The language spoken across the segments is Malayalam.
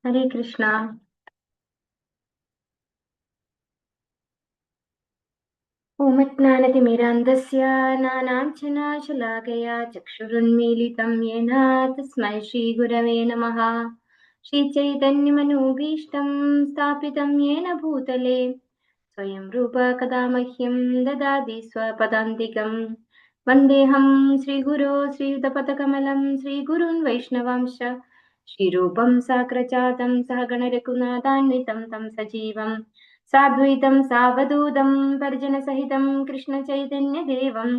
ഹരേ കൃഷ്ണ. ഓമജ്ഞാനതിമിരാന്ധസ്യ നാനാഞ്ജനശലാകയാ ചക്ഷുരുന്മീലിതം യേന തസ്മൈ ശ്രീഗുരവേ നമഃ. ശ്രീചൈതന്യമനോഭീഷ്ടം സ്ഥാപിതം യേന ഭൂതലേ സ്വയം രൂപ കഥാ മഹ്യം ദദാതി സ്വപദാന്തികം. വന്ദേഹം ശ്രീഗുരോ ശ്രീയുതപദകമലം ശ്രീഗുരുन् വൈഷ്ണവാംശ ശ്രീരൂപം സാഗ്രജാതം സഹഗണരഘുനാഥാന്വിതം തം സജീവം സാദ്വൈതം സാവധൂതം പരിജനസഹിതം കൃഷ്ണചൈതന്യദേവം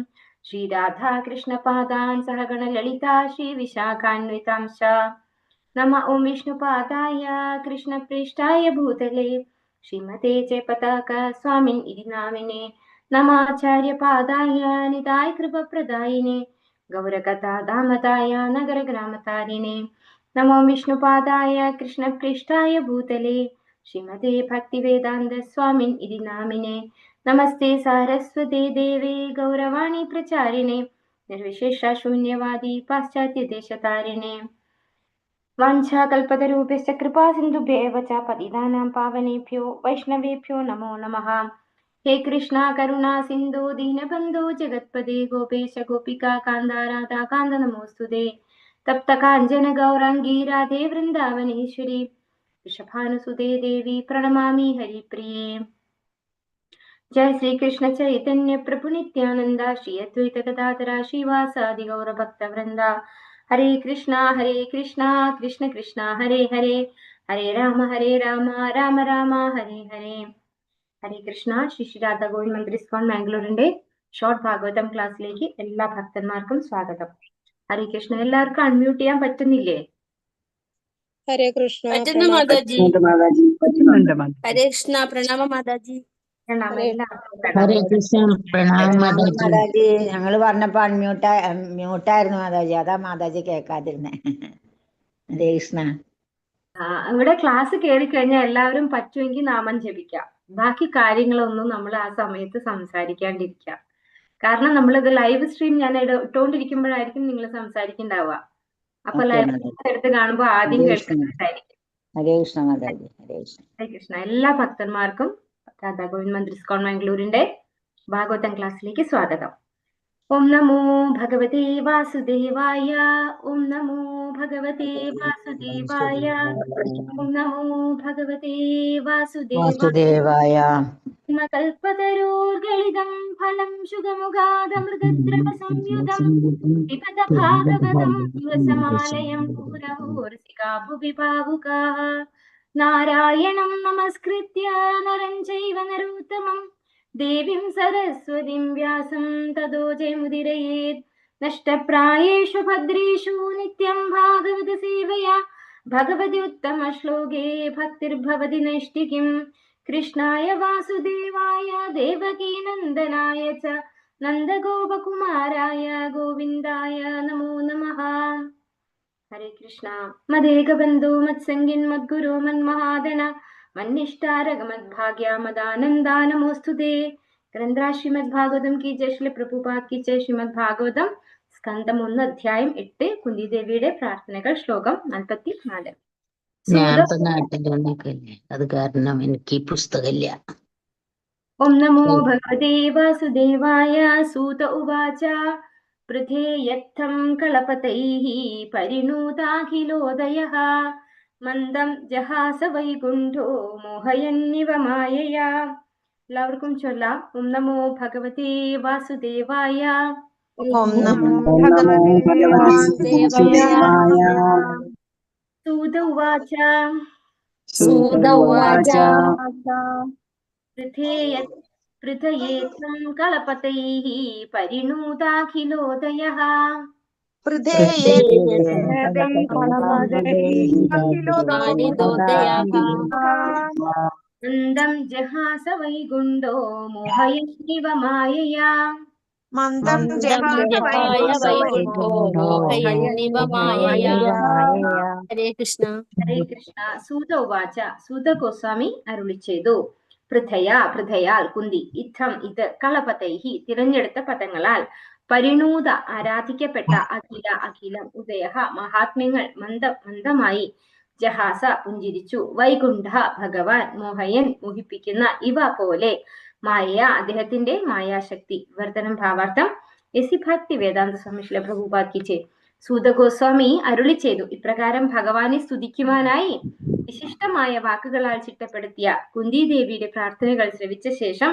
ശ്രീരാധാകൃഷ്ണപാദാൻ സഹഗണലളിതാ ശ്രീവിശാഖാന്വിതാംശ. നമ ഓം വിഷ്ണുപാദായ കൃഷ്ണപ്രേഷ്ഠായ ഭൂതലേ ശ്രീമതേ ജയപതാക സ്വാമിൻ ഇതി നാമിനെ. നമാചാര്യപാദായ നിതായ കൃപപ്രദായിനെ ഗൗരകഥാദാമതായ നഗരഗ്രാമതാരിണേ. നമോ വിഷ്ണുപാദായ കൃഷ്ണപ്രേഷ്ഠായ ഭൂതലേ ശ്രീമതേ ഭക്തിവേദാന്ത സ്വാമിൻ ഇതി നാമിനെ. നമസ്തേ സാരസ്വതേ ദേവേ ഗൗരവാണി പ്രചാരിണേ നിർവിശേഷ ശൂന്യവാദി പാശ്ചാത്യദേശതാരിണേ. വാഞ്ചാകൽപതരൂപശ്ച കൃപാ സിന്ധുഭ്യേവ ച പതിതാനാം പാവനേഭ്യോ വൈഷ്ണവേഭ്യോ നമോ നമഃ. ഹേ കൃഷ്ണ കരുണാ സിന്ധു ദീനബന്ധോ ജഗത്പദേ ഗോപേശ ഗോപികാ കാന്ത രാധാ കാന്ത നമോസ്തുതേ. തപ്ത കാഞ്ചന ഗൗരാംഗീ രാധേ വൃന്ദാവനേശ്വരി വൃഷഭാനുസുതേ ദേവി പ്രണമാമി ഹരിപ്രിയേ. ജയ ശ്രീകൃഷ്ണ ചൈതന്യ പ്രഭു നിത്യാനന്ദ ശ്രീ അദ്വൈത ഗദാധര ശ്രീവാസാദി ഗൗരഭക്തവൃന്ദ. ഹരേ കൃഷ്ണ കൃഷ്ണ കൃഷ്ണ ഹരേ ഹരേ ഹരേ രാമ രാമ രാമ ഹരേ ഹരേ. ഹരേ കൃഷ്ണ. ശ്രീ രാധ ഗോവിന്ദ് മന്ദിർ ഇസ്കോൺ മാംഗ്ലൂരിന്റെ ഷോർട്ട് ഭാഗവതം ക്ലാസ്സിലേക്ക് എല്ലാ ഭക്തന്മാർക്കും സ്വാഗതം. ഹരേ കൃഷ്ണ. എല്ലാവർക്കും അൺമ്യൂട്ട് ചെയ്യാൻ പറ്റുന്നില്ലേ? ഹരേ കൃഷ്ണ. മാതാജി. ഹരേ കൃഷ്ണ. പ്രണാമ മാതാജി. ഹരേ കൃഷ്ണ. പ്രണാമം മാതാജി. ഞങ്ങള് പറഞ്ഞപ്പോ മ്യൂട്ടായിരുന്നു മാതാജി, അതാ മാതാജി കേൾക്കാതിരുന്നേ. ഹരേ കൃഷ്ണ. ഇവിടെ ക്ലാസ് കയറി കഴിഞ്ഞാൽ എല്ലാവരും പറ്റുമെങ്കിൽ നാമം ജപിക്കാം. ബാക്കി കാര്യങ്ങളൊന്നും നമ്മൾ ആ സമയത്ത് സംസാരിക്കാണ്ടിരിക്കാം. കാരണം നമ്മളിത് ലൈവ് സ്ട്രീം ഞാൻ ഇട്ടുകൊണ്ടിരിക്കുമ്പോഴായിരിക്കും നിങ്ങൾ സംസാരിക്കുന്നുണ്ടാവുക. അപ്പൊ ലൈവ് എടുത്ത് കാണുമ്പോ ആദ്യം കേൾക്കുന്നതായിരിക്കും. ഹരേ കൃഷ്ണ മാതാജി. ഹരേ കൃഷ്ണ. ഹരേ കൃഷ്ണ. എല്ലാ ഭക്തന്മാർക്കും രാധാ ഗോവിന്ദ് മന്ദിർ ഇസ്കോൺ മാംഗ്ലൂരിന്റെ ഭാഗവതം ക്ലാസ്സിലേക്ക് സ്വാഗതം. ഓം നമോ ഭഗവതേ വാസുദേവായ. ഓം നമോ ഭഗവതേ വാസുദേവായ. ഓം നമോ ഭഗവതേ വാസുദേവായ. കൽപതരോർഗളിതം ഫലം ശുഗമുഖാദമൃതദ്രവ സംയുതം പിബത ഭാഗവതം ദിവസമാലയം പുരഹോർസികാ ഭുവി ഭാവുകാഃ. നാരായണം നമസ്കൃത്യ നരം ചൈവ നരോത്തമം ദേവീം സരസ്വതീം വ്യാസം തതോ ജയമുദീരയേത്. നഷ്ടപ്രായേഷു ഭദ്രേഷു നിത്യം ഭാഗവത സേവയാ ഭഗവതി ഉത്തമ ശ്ലോകേ ഭക്തിർഭവതി നൈഷ്ഠികീം. കൃഷ്ണായ വാസുദേവായ ദേവകീ നന്ദനായ ച നന്ദഗോപകുമാരായ ഗോവിന്ദായ നമോ നമഃ. ഹരേ കൃഷ്ണ. മദേകബന്ധോ മത്സംഗിൻ മദ്ഗുരോ മന്മഹാദന മന്നിഷ്ടാരഗമദ്ഭാഗ്യ മദാനന്ദാ നമോസ്തുതേ. ഗ്രന്ഥ ശ്രീമദ് ഭാഗവതം കി ജയ. ശ്രീല പ്രഭുപാദ് കി ജയ. ശ്രീമദ് ഭാഗവതം സ്കന്ധം 1 അധ്യായം 8 കുന്തിദേവിയുടെ പ്രാർത്ഥനകൾ ശ്ലോകം 44. ഞാൻ നാട്ടിലൊന്നൊക്കെയല്ലേ, അത് കാരണം എനിക്ക് പുസ്തകമില്ല. ഓം നമോ ഭഗവതേ വാസുദേവായ. സൂത ഉവാച പൃഥേയത്ഥം കളപതൈഃ പരിണൂതാഖിലോദയഃ മന്ദം ജഹാസ വൈകുണ്ഠോ മോഹയന്നിവ മായയാ. എല്ലാവർക്കും ചൊല്ലാം. ഓം നമോ ഭഗവതേ വാസുദേവായ. ഓം നമോ ഭഗവതേ വാസുദേവായ. സൂത ഉവാച പൃഥയേത്ഥം കളപതൈഃ പരിണൂതാഖിലോദയഃ മന്ദം ജഹാസ വൈകുണ്ഠോ മോഹയന്നിവ മായയാ. ഹരേ കൃഷ്ണ. ഹരേ കൃഷ്ണ. സൂത ഉവാച. സൂത ഗോസ്വാമി അരുളി ചെയ്തു. പൃഥയാൽ കുന്തി, ഇത്തം ഇത്, കളപതൈഹി തിരഞ്ഞെടുത്ത പദങ്ങളാൽ, പരിണൂത ആരാധിക്കപ്പെട്ട, അഖിലം ഉദയ മഹാത്മ്യങ്ങൾ മന്ദമായി, ജഹാസ പുഞ്ചിരിച്ചു, വൈകുണ്ഠ ഭഗവാൻ, മോഹയൻ മോഹിപ്പിക്കുന്ന, ഇവ പോലെ മായ അദ്ദേഹത്തിന്റെ മായാശക്തി. വിവർത്തനം ഭാവാർത്ഥം. എസി ഭക്തി വേദാന്ത സ്വാമി ശ്രീല പ്രഭുപാദ് കി ജയ്. സൂത ഗോസ്വാമി അരുളി ചെയ്തു, ഇപ്രകാരം ഭഗവാനെ സ്തുതിക്കുവാനായി വിശിഷ്ടമായ വാക്കുകളാൽ ചിട്ടപ്പെടുത്തിയ കുന്തി ദേവിയുടെ പ്രാർത്ഥനകൾ ശ്രവിച്ച ശേഷം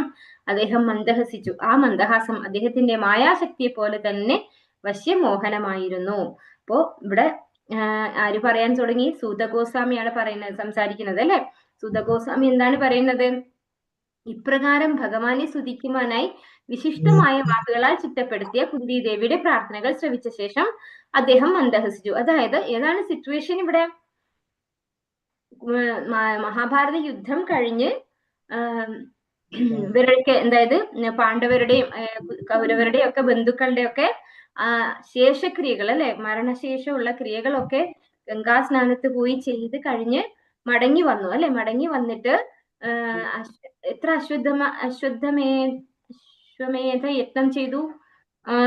അദ്ദേഹം മന്ദഹസിച്ചു. ആ മന്ദഹാസം അദ്ദേഹത്തിന്റെ മായാശക്തിയെ പോലെ തന്നെ വശ്യമോഹനമായിരുന്നു. അപ്പോ ഇവിടെ ആര് പറയാൻ തുടങ്ങി? സൂത ഗോസ്വാമിയാണ് പറയുന്നത്, സംസാരിക്കുന്നത് അല്ലെ. സൂത ഗോസ്വാമി എന്താണ് പറയുന്നത്? ഇപ്രകാരം ഭഗവാനെ സ്തുതിക്കുവാനായി വിശിഷ്ടമായ വാക്കുകളാൽ ചിട്ടപ്പെടുത്തിയ കുന്തി ദേവിയുടെ പ്രാർത്ഥനകൾ ശ്രവിച്ച ശേഷം അദ്ദേഹം മന്ദഹസിച്ചു. അതായത് ഏതാണ് സിറ്റുവേഷൻ ഇവിടെ? മഹാഭാരത യുദ്ധം കഴിഞ്ഞ് ഇവരൊക്കെ, അതായത് പാണ്ഡവരുടെയും കൗരവരുടെയും ഒക്കെ ബന്ധുക്കളുടെ ഒക്കെ ശേഷക്രിയകൾ അല്ലെ, മരണശേഷമുള്ള ക്രിയകളൊക്കെ ഗംഗാസ്നാനത്ത് പോയി ചെയ്ത് കഴിഞ്ഞ് മടങ്ങി വന്നു അല്ലെ. മടങ്ങി വന്നിട്ട് എത്ര അശ്വമേധ യത്നം ചെയ്തു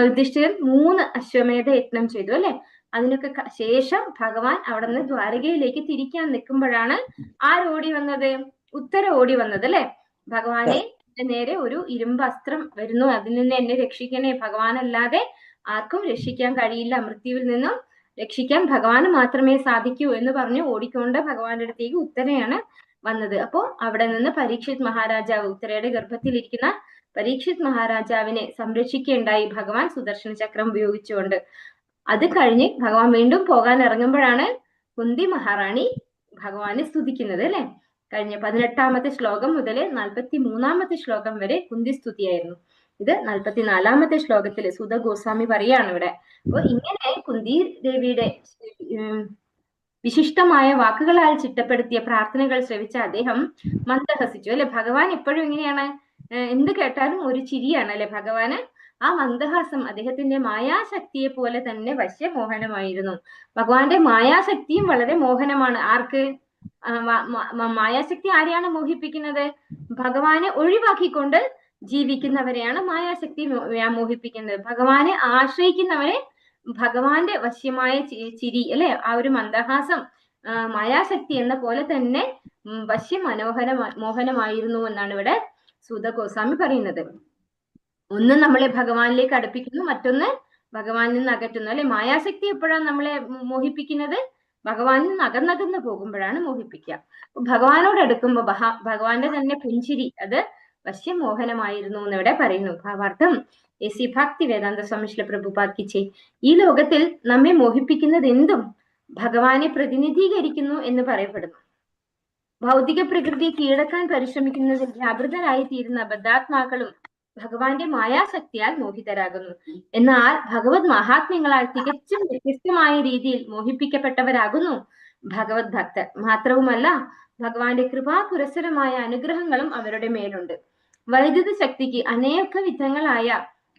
യുധിഷ്ഠിരൻ? 3 അശ്വമേധ യത്നം ചെയ്തു അല്ലെ. അതിനൊക്കെ ശേഷം ഭഗവാൻ അവിടെ നിന്ന് ദ്വാരകയിലേക്ക് തിരിക്കാൻ നിൽക്കുമ്പോഴാണ് ആരോടി വന്നത്? ഉത്തര ഓടി വന്നത് അല്ലെ. ഭഗവാനെ നേരെ ഒരു ഇരുമ്പ് അസ്ത്രം വരുന്നു, അതിൽ നിന്ന് എന്നെ രക്ഷിക്കണേ, ഭഗവാനല്ലാതെ ആർക്കും രക്ഷിക്കാൻ കഴിയില്ല, മൃത്യുവിൽ നിന്നും രക്ഷിക്കാൻ ഭഗവാന് മാത്രമേ സാധിക്കൂ എന്ന് പറഞ്ഞ് ഓടിക്കൊണ്ട് ഭഗവാന്റെ അടുത്തേക്ക് ഉത്തരയാണ് വന്നത്. അപ്പോ അവിടെ നിന്ന് പരീക്ഷിത് മഹാരാജാവ്, ഉത്തരയുടെ ഗർഭത്തിലിരിക്കുന്ന പരീക്ഷിത് മഹാരാജാവിനെ സംരക്ഷിക്കുകയുണ്ടായി ഭഗവാൻ സുദർശന ചക്രം ഉപയോഗിച്ചുകൊണ്ട്. അത് കഴിഞ്ഞ് ഭഗവാൻ വീണ്ടും പോകാൻ ഇറങ്ങുമ്പോഴാണ് കുന്തി മഹാറാണി ഭഗവാനെ സ്തുതിക്കുന്നത് അല്ലെ. കഴിഞ്ഞ 18ാമത്തെ ശ്ലോകം മുതൽ 43ാമത്തെ ശ്ലോകം വരെ കുന്തി സ്തുതിയായിരുന്നു. ഇത് 44ാമത്തെ ശ്ലോകത്തില് സൂത ഗോസ്വാമി പറയാണ് ഇവിടെ. അപ്പൊ ഇങ്ങനെ കുന്തി ദേവിയുടെ വിശിഷ്ടമായ വാക്കുകളാൽ ചിട്ടപ്പെടുത്തിയ പ്രാർത്ഥനകൾ ശ്രവിച്ച അദ്ദേഹം മന്ദഹസിച്ചു അല്ലെ. ഭഗവാൻ എപ്പോഴും ഇങ്ങനെയാണ്, എന്ത് കേട്ടാലും ഒരു ചിരിയാണ് അല്ലെ ഭഗവാന്. ആ മന്ദഹാസം അദ്ദേഹത്തിന്റെ മായാശക്തിയെ പോലെ തന്നെ വശ്യമോഹനമായിരുന്നു. ഭഗവാന്റെ മായാശക്തിയും വളരെ മോഹനമാണ്. ആർക്ക്? മായാശക്തി ആരെയാണ് മോഹിപ്പിക്കുന്നത്? ഭഗവാനെ ഒഴിവാക്കിക്കൊണ്ട് ജീവിക്കുന്നവരെയാണ് മായാശക്തി മോഹിപ്പിക്കുന്നത്. ഭഗവാനെ ആശ്രയിക്കുന്നവരെ ഭഗവാന്റെ വശ്യമായ ചിരി അല്ലെ, ആ ഒരു മന്ദഹാസം മായാശക്തി എന്ന പോലെ തന്നെ മോഹനമായിരുന്നു എന്നാണ് ഇവിടെ സൂത ഗോസ്വാമി പറയുന്നത്. ഒന്ന് നമ്മളെ ഭഗവാനിലേക്ക് അടുപ്പിക്കുന്നു, മറ്റൊന്ന് ഭഗവാനിൽ നിന്ന് അകറ്റുന്നു അല്ലെ. മായാശക്തി എപ്പോഴാണ് നമ്മളെ മോഹിപ്പിക്കുന്നത്? ഭഗവാനിൽ നിന്ന് അകന്നകന്ന് പോകുമ്പോഴാണ് മോഹിപ്പിക്കുക. ഭഗവാനോട് അടുക്കുമ്പോ ഭഗവാന്റെ തന്നെ പുഞ്ചിരി അത് വശ്യമോഹനമായിരുന്നു എന്ന് ഇവിടെ പറയുന്നു. ഭാവാർത്ഥം. എസി ഭക്തി വേദാന്ത സ്വാമി ശ്രീല പ്രഭുപാദ് കി ജയ്. ഈ ലോകത്തിൽ നമ്മെ മോഹിപ്പിക്കുന്നത് എന്തും ഭഗവാനെ പ്രതിനിധീകരിക്കുന്നു എന്ന് പറയപ്പെടുന്നു. ഭൗതിക പ്രകൃതിയെ കീഴടക്കാൻ പരിശ്രമിക്കുന്നതിൽ വ്യാപൃതരായി തീരുന്ന ബദ്ധാത്മാക്കളും ഭഗവാന്റെ മായാശക്തിയാൽ മോഹിതരാകുന്നു. എന്നാൽ ഭഗവത് മഹാത്മ്യങ്ങളാൽ തികച്ചും വ്യത്യസ്തമായ രീതിയിൽ മോഹിപ്പിക്കപ്പെട്ടവരാകുന്നു ഭഗവത് ഭക്തർ. മാത്രവുമല്ല, ഭഗവാന്റെ കൃപാപുരസരമായ അനുഗ്രഹങ്ങളും അവരുടെ മേലുണ്ട്. വൈദ്യുത ശക്തിക്ക് അനേക വിധങ്ങളായ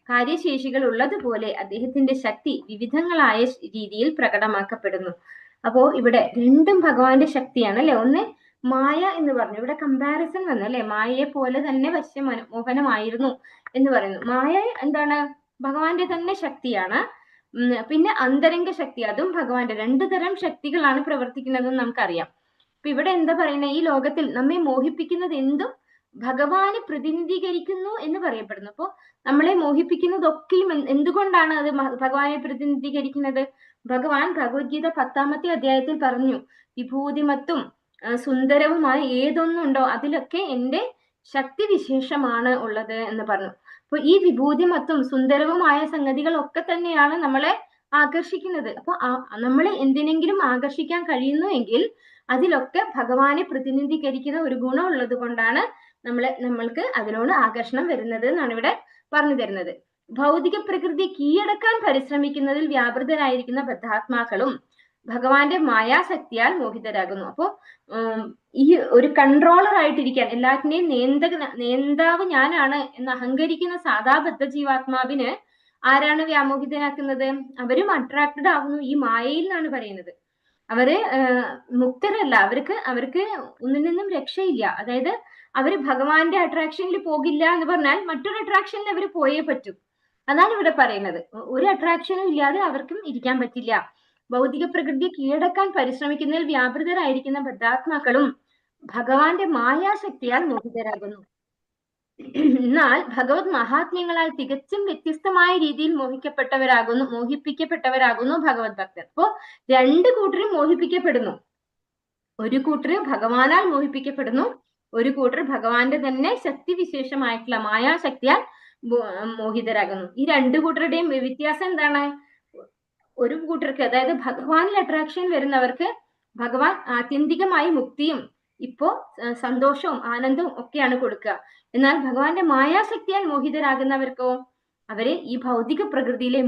കാര്യശേഷികൾ ഉള്ളതുപോലെ അദ്ദേഹത്തിന്റെ ശക്തി വിവിധങ്ങളായ രീതിയിൽ പ്രകടമാക്കപ്പെടുന്നു. അപ്പോ ഇവിടെ രണ്ടും ഭഗവാന്റെ ശക്തിയാണ് അല്ലെ. ഒന്ന് മായ എന്ന് പറഞ്ഞു, ഇവിടെ കമ്പാരിസൺ വന്നു അല്ലെ. മായയെ പോലെ തന്നെ വശ്യമോഹനമായിരുന്നു എന്ന് പറയുന്നു. മായ എന്താണ്? ഭഗവാന്റെ തന്നെ ശക്തിയാണ്. പിന്നെ അന്തരംഗ ശക്തി, അതും ഭഗവാന്റെ. 2 തരം ശക്തികളാണ് പ്രവർത്തിക്കുന്നതെന്ന് നമുക്കറിയാം. അപ്പൊ ഇവിടെ എന്താ പറയുന്നത്? ഈ ലോകത്തിൽ നമ്മെ മോഹിപ്പിക്കുന്നത് എന്തും ഭഗവാനെ പ്രതിനിധീകരിക്കുന്നു എന്ന് പറയപ്പെടുന്നു. അപ്പോ നമ്മളെ മോഹിപ്പിക്കുന്നതൊക്കെയും എന്തുകൊണ്ടാണ് അത് ഭഗവാനെ പ്രതിനിധീകരിക്കുന്നത്? ഭഗവാൻ ഭഗവത്ഗീത 10ാമത്തെ അധ്യായത്തിൽ പറഞ്ഞു, വിഭൂതിമത്തും സുന്ദരവുമായ ഏതൊന്നുണ്ടോ അതിലൊക്കെ എന്റെ ശക്തി വിശേഷമാണ് ഉള്ളത് എന്ന് പറഞ്ഞു. അപ്പൊ ഈ വിഭൂതിമത്തും സുന്ദരവുമായ സംഗതികളൊക്കെ തന്നെയാണ് നമ്മളെ ആകർഷിക്കുന്നത്. അപ്പൊ നമ്മളെ എന്തിനെങ്കിലും ആകർഷിക്കാൻ കഴിയുന്നു എങ്കിൽ അതിലൊക്കെ ഭഗവാനെ പ്രതിനിധീകരിക്കുന്ന ഒരു ഗുണം ഉള്ളത് കൊണ്ടാണ് നമ്മൾക്ക് അതിനോട് ആകർഷണം വരുന്നത് എന്നാണ് ഇവിടെ പറഞ്ഞു തരുന്നത്. ഭൗതിക പ്രകൃതി കീഴടക്കാൻ പരിശ്രമിക്കുന്നതിൽ വ്യാപൃതരായിരിക്കുന്ന ബദ്ധാത്മാക്കളും ഭഗവാന്റെ മായാശക്തിയാൽ മോഹിതരാകുന്നു. അപ്പോ ഈ ഒരു കൺട്രോളർ ആയിട്ടിരിക്കാൻ, എല്ലാറ്റിനെയും നേന്താവ് ഞാനാണ് എന്ന് അഹങ്കരിക്കുന്ന സാധാ ബദ്ധ ജീവാത്മാവിന് ആരാണ് വ്യാമോഹിതനാക്കുന്നത്? അവരും അട്രാക്റ്റഡ് ആവുന്നു ഈ മായയിൽ നിന്നാണ് പറയുന്നത്. അവര് മുക്തരല്ല, അവർക്ക് ഒന്നിൽ നിന്നും രക്ഷയില്ല. അതായത് അവര് ഭഗവാന്റെ അട്രാക്ഷനിൽ പോകില്ല എന്ന് പറഞ്ഞാൽ മറ്റൊരു അട്രാക്ഷനിൽ അവർ പോയേ പറ്റൂ. അതാണ് ഇവിടെ പറയുന്നത്. ഒരു അട്രാക്ഷനും ഇല്ലാതെ അവർക്കും ഇരിക്കാൻ പറ്റില്ല. ഭൗതിക പ്രകൃതിയെ കീഴടക്കാൻ പരിശ്രമിക്കുന്നതിൽ വ്യാപൃതരായിരിക്കുന്ന ബദ്ധാത്മാക്കളും ഭഗവാന്റെ മായാശക്തിയാൽ മോഹിതരാകുന്നു. എന്നാൽ ഭഗവത് മഹാത്മ്യങ്ങളാൽ തികച്ചും വ്യത്യസ്തമായ രീതിയിൽ മോഹിപ്പിക്കപ്പെട്ടവരാകുന്നു ഭഗവത് ഭക്തർ. അപ്പോ രണ്ട് കൂട്ടരും മോഹിപ്പിക്കപ്പെടുന്നു. ഒരു കൂട്ടര് ഭഗവാനാൽ മോഹിപ്പിക്കപ്പെടുന്നു, ഒരു കൂട്ടർ ഭഗവാന്റെ തന്നെ ശക്തിവിശേഷമായിട്ടുള്ള മായാശക്തിയാൽ മോഹിതരാകുന്നു. ഈ രണ്ടു കൂട്ടരുടെയും വ്യത്യാസം എന്താണ്? ഒരു കൂട്ടർക്ക്, അതായത് ഭഗവാനിൽ അട്രാക്ഷൻ വരുന്നവർക്ക് ഭഗവാൻ ആത്യന്തികമായി മുക്തിയും ഇപ്പോ സന്തോഷവും ആനന്ദവും ഒക്കെയാണ് കൊടുക്കുക. എന്നാൽ ഭഗവാന്റെ മായാശക്തിയാൽ മോഹിതരാകുന്നവർക്കോ അവരെ ഈ ഭൗതിക പ്രകൃതിയിലെ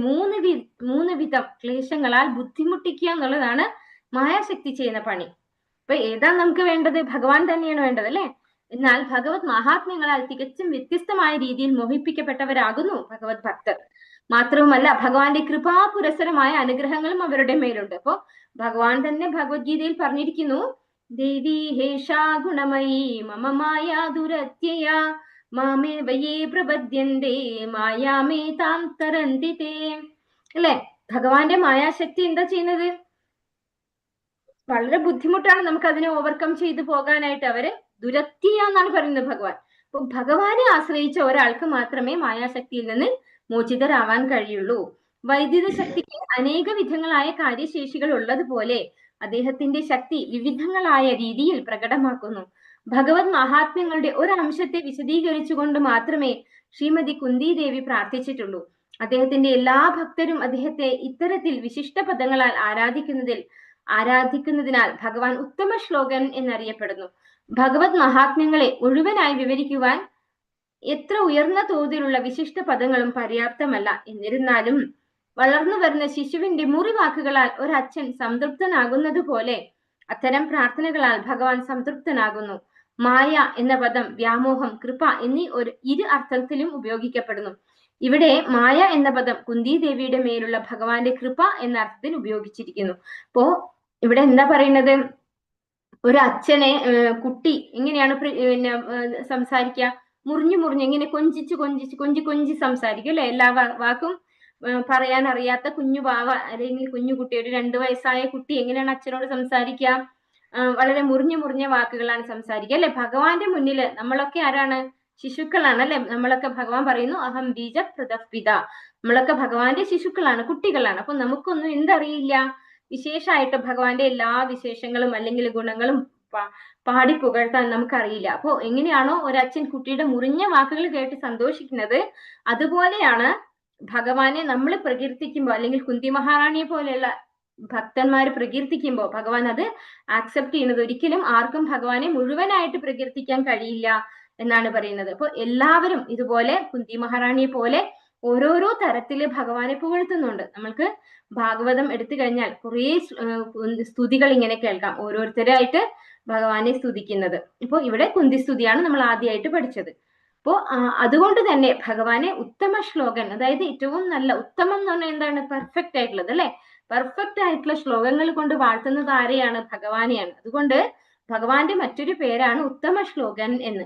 മൂന്ന് വിധം ക്ലേശങ്ങളാൽ ബുദ്ധിമുട്ടിക്കുക എന്നുള്ളതാണ് മായാശക്തി ചെയ്യുന്ന പണി. അപ്പൊ ഏതാ നമുക്ക് വേണ്ടത്? ഭഗവാൻ തന്നെയാണ് വേണ്ടത്, അല്ലെ? എന്നാൽ ഭഗവത് മഹാത്മ്യങ്ങളാൽ തികച്ചും വ്യത്യസ്തമായ രീതിയിൽ മോഹിപ്പിക്കപ്പെട്ടവരാകുന്നു ഭഗവത് ഭക്തർ. മാത്രവുമല്ല ഭഗവാന്റെ കൃപാപുരസരമായ അനുഗ്രഹങ്ങളും അവരുടെ മേലുണ്ട്. അപ്പോ ഭഗവാൻ തന്നെ ഭഗവത്ഗീതയിൽ പറഞ്ഞിരിക്കുന്നു, ദേവി ഹേഷാ ഗുണമയീ മമ മായാ ദുരത്യയ മാമേ വയേ പ്രപദ്യന്തേ മായാമേ താം തരന്തി തേ. അല്ലെ? ഭഗവാന്റെ മായാശക്തി എന്താ ചെയ്യുന്നത്? വളരെ ബുദ്ധിമുട്ടാണ് നമുക്ക് അതിനെ ഓവർകം ചെയ്തു പോകാനായിട്ട്. അവര് ദുരത്യ എന്നാണ് പറയുന്നത് ഭഗവാൻ. അപ്പൊ ഭഗവാനെ ആശ്രയിച്ച ഒരാൾക്ക് മാത്രമേ മായാശക്തിയിൽ നിന്ന് മോചിതരാവാൻ കഴിയുള്ളൂ. വൈദ്യുത ശക്തിക്ക് അനേക വിധങ്ങളായ കാര്യശേഷികൾ ഉള്ളതുപോലെ അദ്ദേഹത്തിന്റെ ശക്തി വിവിധങ്ങളായ രീതിയിൽ പ്രകടമാക്കുന്നു. ഭഗവത് മഹാത്മ്യങ്ങളുടെ ഒരംശത്തെ വിശദീകരിച്ചുകൊണ്ട് മാത്രമേ ശ്രീമതി കുന്തി ദേവി പ്രാർത്ഥിച്ചിട്ടുള്ളൂ. അദ്ദേഹത്തിന്റെ എല്ലാ ഭക്തരും അദ്ദേഹത്തെ ഇത്തരത്തിൽ വിശിഷ്ട പദങ്ങളാൽ ആരാധിക്കുന്നതിനാൽ ഭഗവാൻ ഉത്തമ ശ്ലോകൻ എന്നറിയപ്പെടുന്നു. ഭഗവത് മഹാത്മ്യങ്ങളെ മുഴുവനായി വിവരിക്കുവാൻ എത്ര ഉയർന്ന തോതിലുള്ള വിശിഷ്ട പദങ്ങളും പര്യാപ്തമല്ല. എന്നിരുന്നാലും വളർന്നു വരുന്ന ശിശുവിന്റെ മുറിവാക്കുകളാൽ ഒരച്ഛൻ സംതൃപ്തനാകുന്നത് പോലെ അത്തരം പ്രാർത്ഥനകളാൽ ഭഗവാൻ സംതൃപ്തനാകുന്നു. മായ എന്ന പദം വ്യാമോഹം, കൃപ എന്നീ ഇരു അർത്ഥത്തിലും ഉപയോഗിക്കപ്പെടുന്നു. ഇവിടെ മായ എന്ന പദം കുന്തി ദേവിയുടെ മേലുള്ള ഭഗവാന്റെ കൃപ എന്ന അർത്ഥത്തിൽ ഉപയോഗിച്ചിരിക്കുന്നു. അപ്പോ ഇവിടെ എന്താ പറയുന്നത്? ഒരു അച്ഛനെ കുട്ടി എങ്ങനെയാണ് സംസാരിക്കുക? മുറിഞ്ഞു ഇങ്ങനെ കൊഞ്ചി സംസാരിക്കും, അല്ലെ? എല്ലാ വാക്കും പറയാൻ അറിയാത്ത കുഞ്ഞു പാവ അല്ലെങ്കിൽ കുഞ്ഞു കുട്ടി, ഒരു 2 വയസ്സായ കുട്ടി എങ്ങനെയാണ് അച്ഛനോട് സംസാരിക്കുക? വളരെ മുറിഞ്ഞ വാക്കുകളാണ് സംസാരിക്കുക, അല്ലെ? ഭഗവാന്റെ മുന്നില് നമ്മളൊക്കെ ആരാണ്? ശിശുക്കളാണ്, അല്ലെ? നമ്മളൊക്കെ ഭഗവാൻ പറയുന്നു അഹം ബീജ പ്രതപിത. നമ്മളൊക്കെ ഭഗവാന്റെ ശിശുക്കളാണ്, കുട്ടികളാണ്. അപ്പൊ നമുക്കൊന്നും എന്തറിയില്ല? വിശേഷമായിട്ട് ഭഗവാന്റെ എല്ലാ വിശേഷങ്ങളും അല്ലെങ്കിൽ ഗുണങ്ങളും പാടി പുകഴ്ത്താൻ നമുക്കറിയില്ല. അപ്പോ എങ്ങനെയാണോ ഒരച്ഛൻ കുട്ടിയുടെ മുറിഞ്ഞ വാക്കുകൾ കേട്ട് സന്തോഷിക്കുന്നത്, അതുപോലെയാണ് ഭഗവാനെ നമ്മൾ പ്രകീർത്തിക്കുമ്പോൾ അല്ലെങ്കിൽ കുന്തി മഹാറാണിയെ പോലെയുള്ള ഭക്തന്മാർ പ്രകീർത്തിക്കുമ്പോൾ ഭഗവാൻ അത് ആക്സെപ്റ്റ് ചെയ്യുന്നത്. ഒരിക്കലും ആർക്കും ഭഗവാനെ മുഴുവനായിട്ട് പ്രകീർത്തിക്കാൻ കഴിയില്ല എന്നാണ് പറയുന്നത്. അപ്പൊ എല്ലാവരും ഇതുപോലെ കുന്തി മഹാറാണിയെ പോലെ ഓരോരോ തരത്തില് ഭഗവാനെ പുകഴ്ത്തുന്നുണ്ട്. നമ്മൾക്ക് ഭാഗവതം എടുത്തു കഴിഞ്ഞാൽ കുറേ സ്തുതികൾ ഇങ്ങനെ കേൾക്കാം, ഓരോരുത്തരായിട്ട് ഭഗവാനെ സ്തുതിക്കുന്നത്. ഇപ്പൊ ഇവിടെ കുന്തി സ്തുതിയാണ് നമ്മൾ ആദ്യമായിട്ട് പഠിച്ചത്. അപ്പോ അതുകൊണ്ട് തന്നെ ഭഗവാനെ ഉത്തമ ശ്ലോകൻ, അതായത് ഏറ്റവും നല്ല, ഉത്തമം എന്ന് പറഞ്ഞാൽ എന്താണ്? പെർഫെക്റ്റ് ആയിട്ടുള്ളത്, അല്ലെ? പെർഫെക്റ്റ് ആയിട്ടുള്ള ശ്ലോകങ്ങൾ കൊണ്ട് വാഴ്ത്തുന്നത് ആരെയാണ്? ഭഗവാനെയാണ്. അതുകൊണ്ട് ഭഗവാന്റെ മറ്റൊരു പേരാണ് ഉത്തമ ശ്ലോകൻ എന്ന്.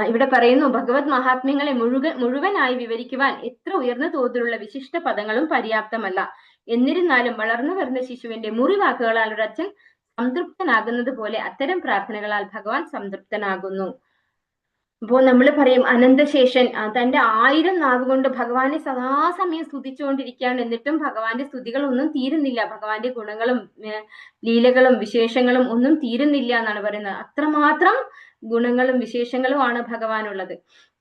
ഇവിടെ പറയുന്നു, ഭഗവത് മഹാത്മ്യങ്ങളെ മുഴുവനായി വിവരിക്കുവാൻ എത്ര ഉയർന്ന തോതിലുള്ള വിശിഷ്ട പദങ്ങളും പര്യാപ്തമല്ല. എന്നിരുന്നാലും വളർന്നു വരുന്ന ശിശുവിന്റെ മുറിവാക്കുകളാൽ ഒരച്ഛൻ സംതൃപ്തനാകുന്നത് പോലെ അത്തരം പ്രാർത്ഥനകളാൽ ഭഗവാൻ സംതൃപ്തനാകുന്നു. അപ്പോ നമ്മൾ പറയും അനന്തശേഷൻ തന്റെ 1000 നാവുകൊണ്ട് ഭഗവാനെ സദാസമയം സ്തുതിച്ചുകൊണ്ടിരിക്കുകയാണ്, എന്നിട്ടും ഭഗവാന്റെ സ്തുതികൾ ഒന്നും തീരുന്നില്ല. ഭഗവാന്റെ ഗുണങ്ങളും ലീലകളും വിശേഷങ്ങളും ഒന്നും തീരുന്നില്ല എന്നാണ് പറയുന്നത്. അത്രമാത്രം ഗുണങ്ങളും വിശേഷങ്ങളുമാണ് ഭഗവാനുള്ളത്.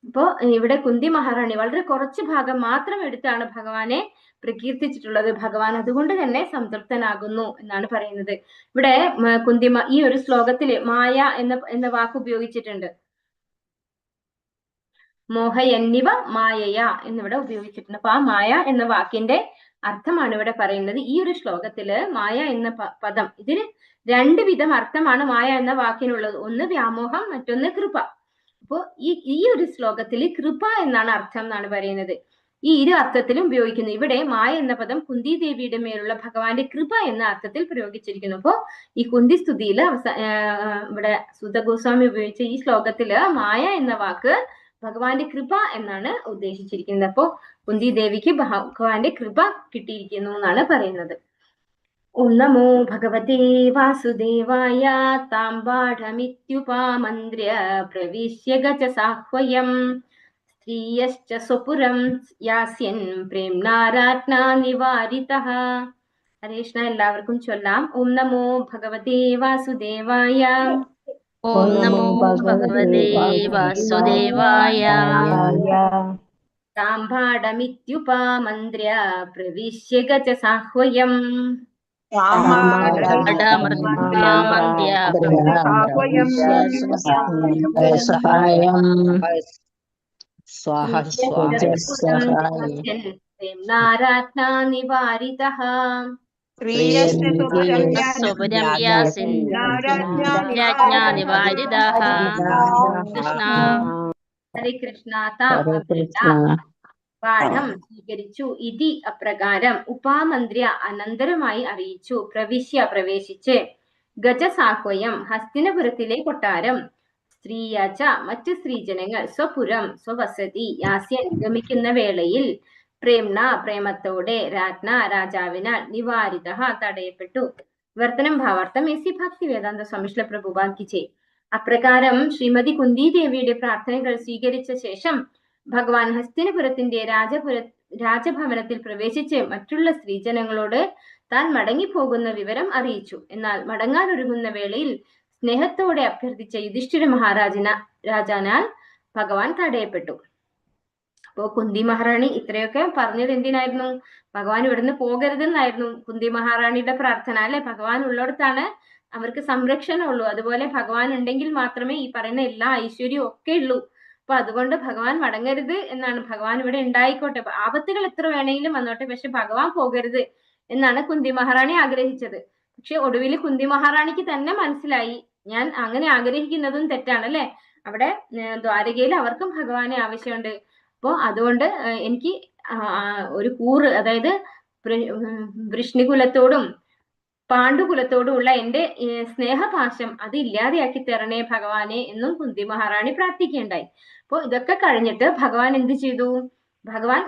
അപ്പോ ഇവിടെ കുന്തി മഹാറാണി വളരെ കുറച്ച് ഭാഗം മാത്രം എടുത്താണ് ഭഗവാനെ പ്രകീർത്തിച്ചിട്ടുള്ളത്. ഭഗവാൻ അതുകൊണ്ട് തന്നെ സംതൃപ്തനാകുന്നു എന്നാണ് പറയുന്നത്. ഇവിടെ ഈ ഒരു ശ്ലോകത്തില് മായ എന്ന വാക്ക് ഉപയോഗിച്ചിട്ടുണ്ട്. മോഹയന്നിവ മായയ എന്നിവിടെ ഉപയോഗിച്ചിട്ടുണ്ട്. അപ്പൊ ആ മായ എന്ന വാക്കിന്റെ അർത്ഥമാണ് ഇവിടെ പറയുന്നത്. ഈ ഒരു ശ്ലോകത്തില് മായ എന്ന പദം, ഇതിന് 2 വിധം അർത്ഥമാണ് മായ എന്ന വാക്കിനുള്ളത്. ഒന്ന് വ്യാമോഹം, മറ്റൊന്ന് കൃപ. അപ്പോ ഈ ഒരു ശ്ലോകത്തിൽ കൃപ എന്നാണ് അർത്ഥം എന്നാണ് പറയുന്നത്. ഈ ഇരു അർത്ഥത്തിലും ഉപയോഗിക്കുന്നു. ഇവിടെ മായ എന്ന പദം കുന്തി ദേവിയുടെ മേലുള്ള ഭഗവാന്റെ കൃപ എന്ന അർത്ഥത്തിൽ പ്രയോഗിച്ചിരിക്കുന്നു. അപ്പോ ഈ കുന്തി സ്തുതിയില് ഇവിടെ സുത ഗോസ്വാമി ഉപയോഗിച്ച ഈ ശ്ലോകത്തില് മായ എന്ന വാക്ക് ഭഗവാന്റെ കൃപ എന്നാണ് ഉദ്ദേശിച്ചിരിക്കുന്നത്. അപ്പോ കുന്തി ദേവിക്ക് ഭഗവാന്റെ കൃപ കിട്ടിയിരിക്കുന്നു എന്നാണ് പറയുന്നത്. ഓം നമോ ഭഗവതേ വാസുദേവായ താമ്പാഠമിത്യുപാമന്ത്ര്യ പ്രവിശ്യ ഗജ സാഹ്വയം സ്ത്രീയശ്ച സ്വപുരം യാസ്യൻ പ്രേംനാരാജ്ഞാ നിവാരിതഃ. ഹരേ കൃഷ്ണ. എല്ലാവർക്കും ചൊല്ലാം. ഓം നമോ ഭഗവതേ വാസുദേവായ. ഓം നമോ ഭഗവതേ വാസുദേവായ. താമ്പാഠമിത്യുപാമന്ത്ര്യ പ്രവിശ്യ ഗജ സാഹ്വയം നാരാജ്ഞാ നിവാരിതഃ. സ്വപുരം യാസിൻ രാജ്ഞാ നിവാരിതഃ. കൃഷ്ണ. ഹരേ കൃഷ്ണ. പാഠം സ്വീകരിച്ചു. ഇതി അപ്രകാരം ഉപാമന്ത്ര്യ അനന്തരമായി അറിയിച്ചു. പ്രവേശിച്ച് ഗജസാഹ്വയം ഹസ്തിനപുരത്തിലെ കൊട്ടാരം സ്ത്രീയാച്ച മറ്റ് സ്ത്രീജനങ്ങൾ സ്വപുരം സ്വവസതി യാസ്യൻ ഗമിക്കുന്ന വേളയിൽ പ്രേംണ പ്രേമത്തോടെ രാജ്ഞ രാജാവിനാൽ നിവാരിത തടയപ്പെട്ടു. വർത്തനം ഭാവാർത്ഥം എസി ഭക്തി വേദാന്ത സ്വാമിശ്രീ പ്രഭുപാദ് കി ജയ്. അപ്രകാരം ശ്രീമതി കുന്തി ദേവിയുടെ പ്രാർത്ഥനകൾ സ്വീകരിച്ച ശേഷം ഭഗവാൻ ഹസ്തിനപുരത്തിന്റെ രാജഭവനത്തിൽ പ്രവേശിച്ച് മറ്റുള്ള സ്ത്രീജനങ്ങളോട് താൻ മടങ്ങിപ്പോകുന്ന വിവരം അറിയിച്ചു. എന്നാൽ മടങ്ങാനൊരുങ്ങുന്ന വേളയിൽ സ്നേഹത്തോടെ അഭ്യർത്ഥിച്ച യുധിഷ്ഠിര രാജാനാൽ ഭഗവാൻ തടയപ്പെട്ടു. അപ്പോ കുന്തി മഹാറാണി ഇത്രയൊക്കെ പറഞ്ഞത് എന്തിനായിരുന്നു? ഭഗവാൻ ഇവിടുന്ന് പോകരുതെന്നായിരുന്നു കുന്തി മഹാറാണിയുടെ പ്രാർത്ഥന അല്ലെ. ഭഗവാൻ ഉള്ളിടത്താണ് അവർക്ക് സംരക്ഷണം ഉള്ളൂ. അതുപോലെ ഭഗവാൻ ഉണ്ടെങ്കിൽ മാത്രമേ ഈ പറയുന്ന എല്ലാ ഐശ്വര്യവും ഒക്കെ ഉള്ളൂ. അപ്പൊ അതുകൊണ്ട് ഭഗവാൻ മടങ്ങരുത് എന്നാണ്. ഭഗവാൻ ഇവിടെ ഉണ്ടായിക്കോട്ടെ, ആപത്തുകൾ എത്ര വേണമെങ്കിലും വന്നോട്ടെ, പക്ഷെ ഭഗവാൻ പോകരുത് എന്നാണ് കുന്തി മഹാറാണി ആഗ്രഹിച്ചത്. പക്ഷെ ഒടുവിൽ കുന്തി മഹാറാണിക്ക് തന്നെ മനസ്സിലായി ഞാൻ അങ്ങനെ ആഗ്രഹിക്കുന്നതും തെറ്റാണ് അല്ലെ. അവിടെ ദ്വാരകയിൽ അവർക്കും ഭഗവാനെ ആവശ്യമുണ്ട്. അപ്പോ അതുകൊണ്ട് എനിക്ക് ഒരു കൂറ്, അതായത് വൃഷ്ണികുലത്തോടും പാണ്ഡുകുലത്തോടും ഉള്ള എന്റെ സ്നേഹപാശം അത് ഇല്ലാതെയാക്കി തരണേ ഭഗവാനെ എന്നും കുന്തി മഹാറാണി പ്രാർത്ഥിക്കുകയുണ്ടായി. അപ്പോ ഇതൊക്കെ കഴിഞ്ഞിട്ട് ഭഗവാൻ എന്ത് ചെയ്തു? ഭഗവാൻ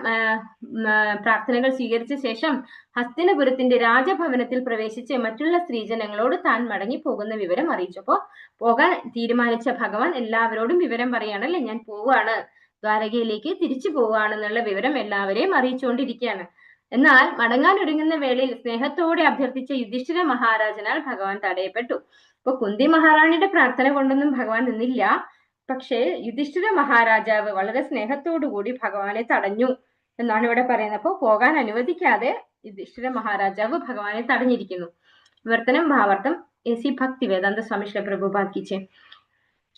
പ്രാർത്ഥനകൾ സ്വീകരിച്ച ശേഷം ഹസ്തിനപുരത്തിന്റെ രാജഭവനത്തിൽ പ്രവേശിച്ച് മറ്റുള്ള സ്ത്രീജനങ്ങളോട് താൻ മടങ്ങി പോകുന്ന വിവരം അറിയിച്ചു. അപ്പോ പോകാൻ തീരുമാനിച്ച ഭഗവാൻ എല്ലാവരോടും വിവരം പറയാണല്ലേ, ഞാൻ പോവുകയാണ്, ദ്വാരകയിലേക്ക് തിരിച്ചു പോവുകയാണെന്നുള്ള വിവരം എല്ലാവരെയും അറിയിച്ചുകൊണ്ടിരിക്കുകയാണ്. എന്നാൽ മടങ്ങാൻ ഒരുങ്ങുന്ന വേളയിൽ സ്നേഹത്തോടെ അഭ്യർത്ഥിച്ച യുധിഷ്ഠിര മഹാരാജനാൽ ഭഗവാൻ തടയപ്പെട്ടു. അപ്പൊ കുന്തി മഹാറാണിയുടെ പ്രാർത്ഥന കൊണ്ടൊന്നും ഭഗവാൻ നിന്നില്ല. പക്ഷേ യുധിഷ്ഠിര മഹാരാജാവ് വളരെ സ്നേഹത്തോടു കൂടി ഭഗവാനെ തടഞ്ഞു എന്നാണ് ഇവിടെ പറയുന്നത്. അപ്പോൾ പോകാൻ അനുവദിക്കാതെ യുധിഷ്ഠിര മഹാരാജാവ് ഭഗവാനെ തടഞ്ഞിരിക്കുന്നു. വർത്തനം ഭാവാർത്ഥം എസി ഭക്തി വേദാന്ത സ്വാമിശ്രീ പ്രഭുപാദ് കി ജയ്.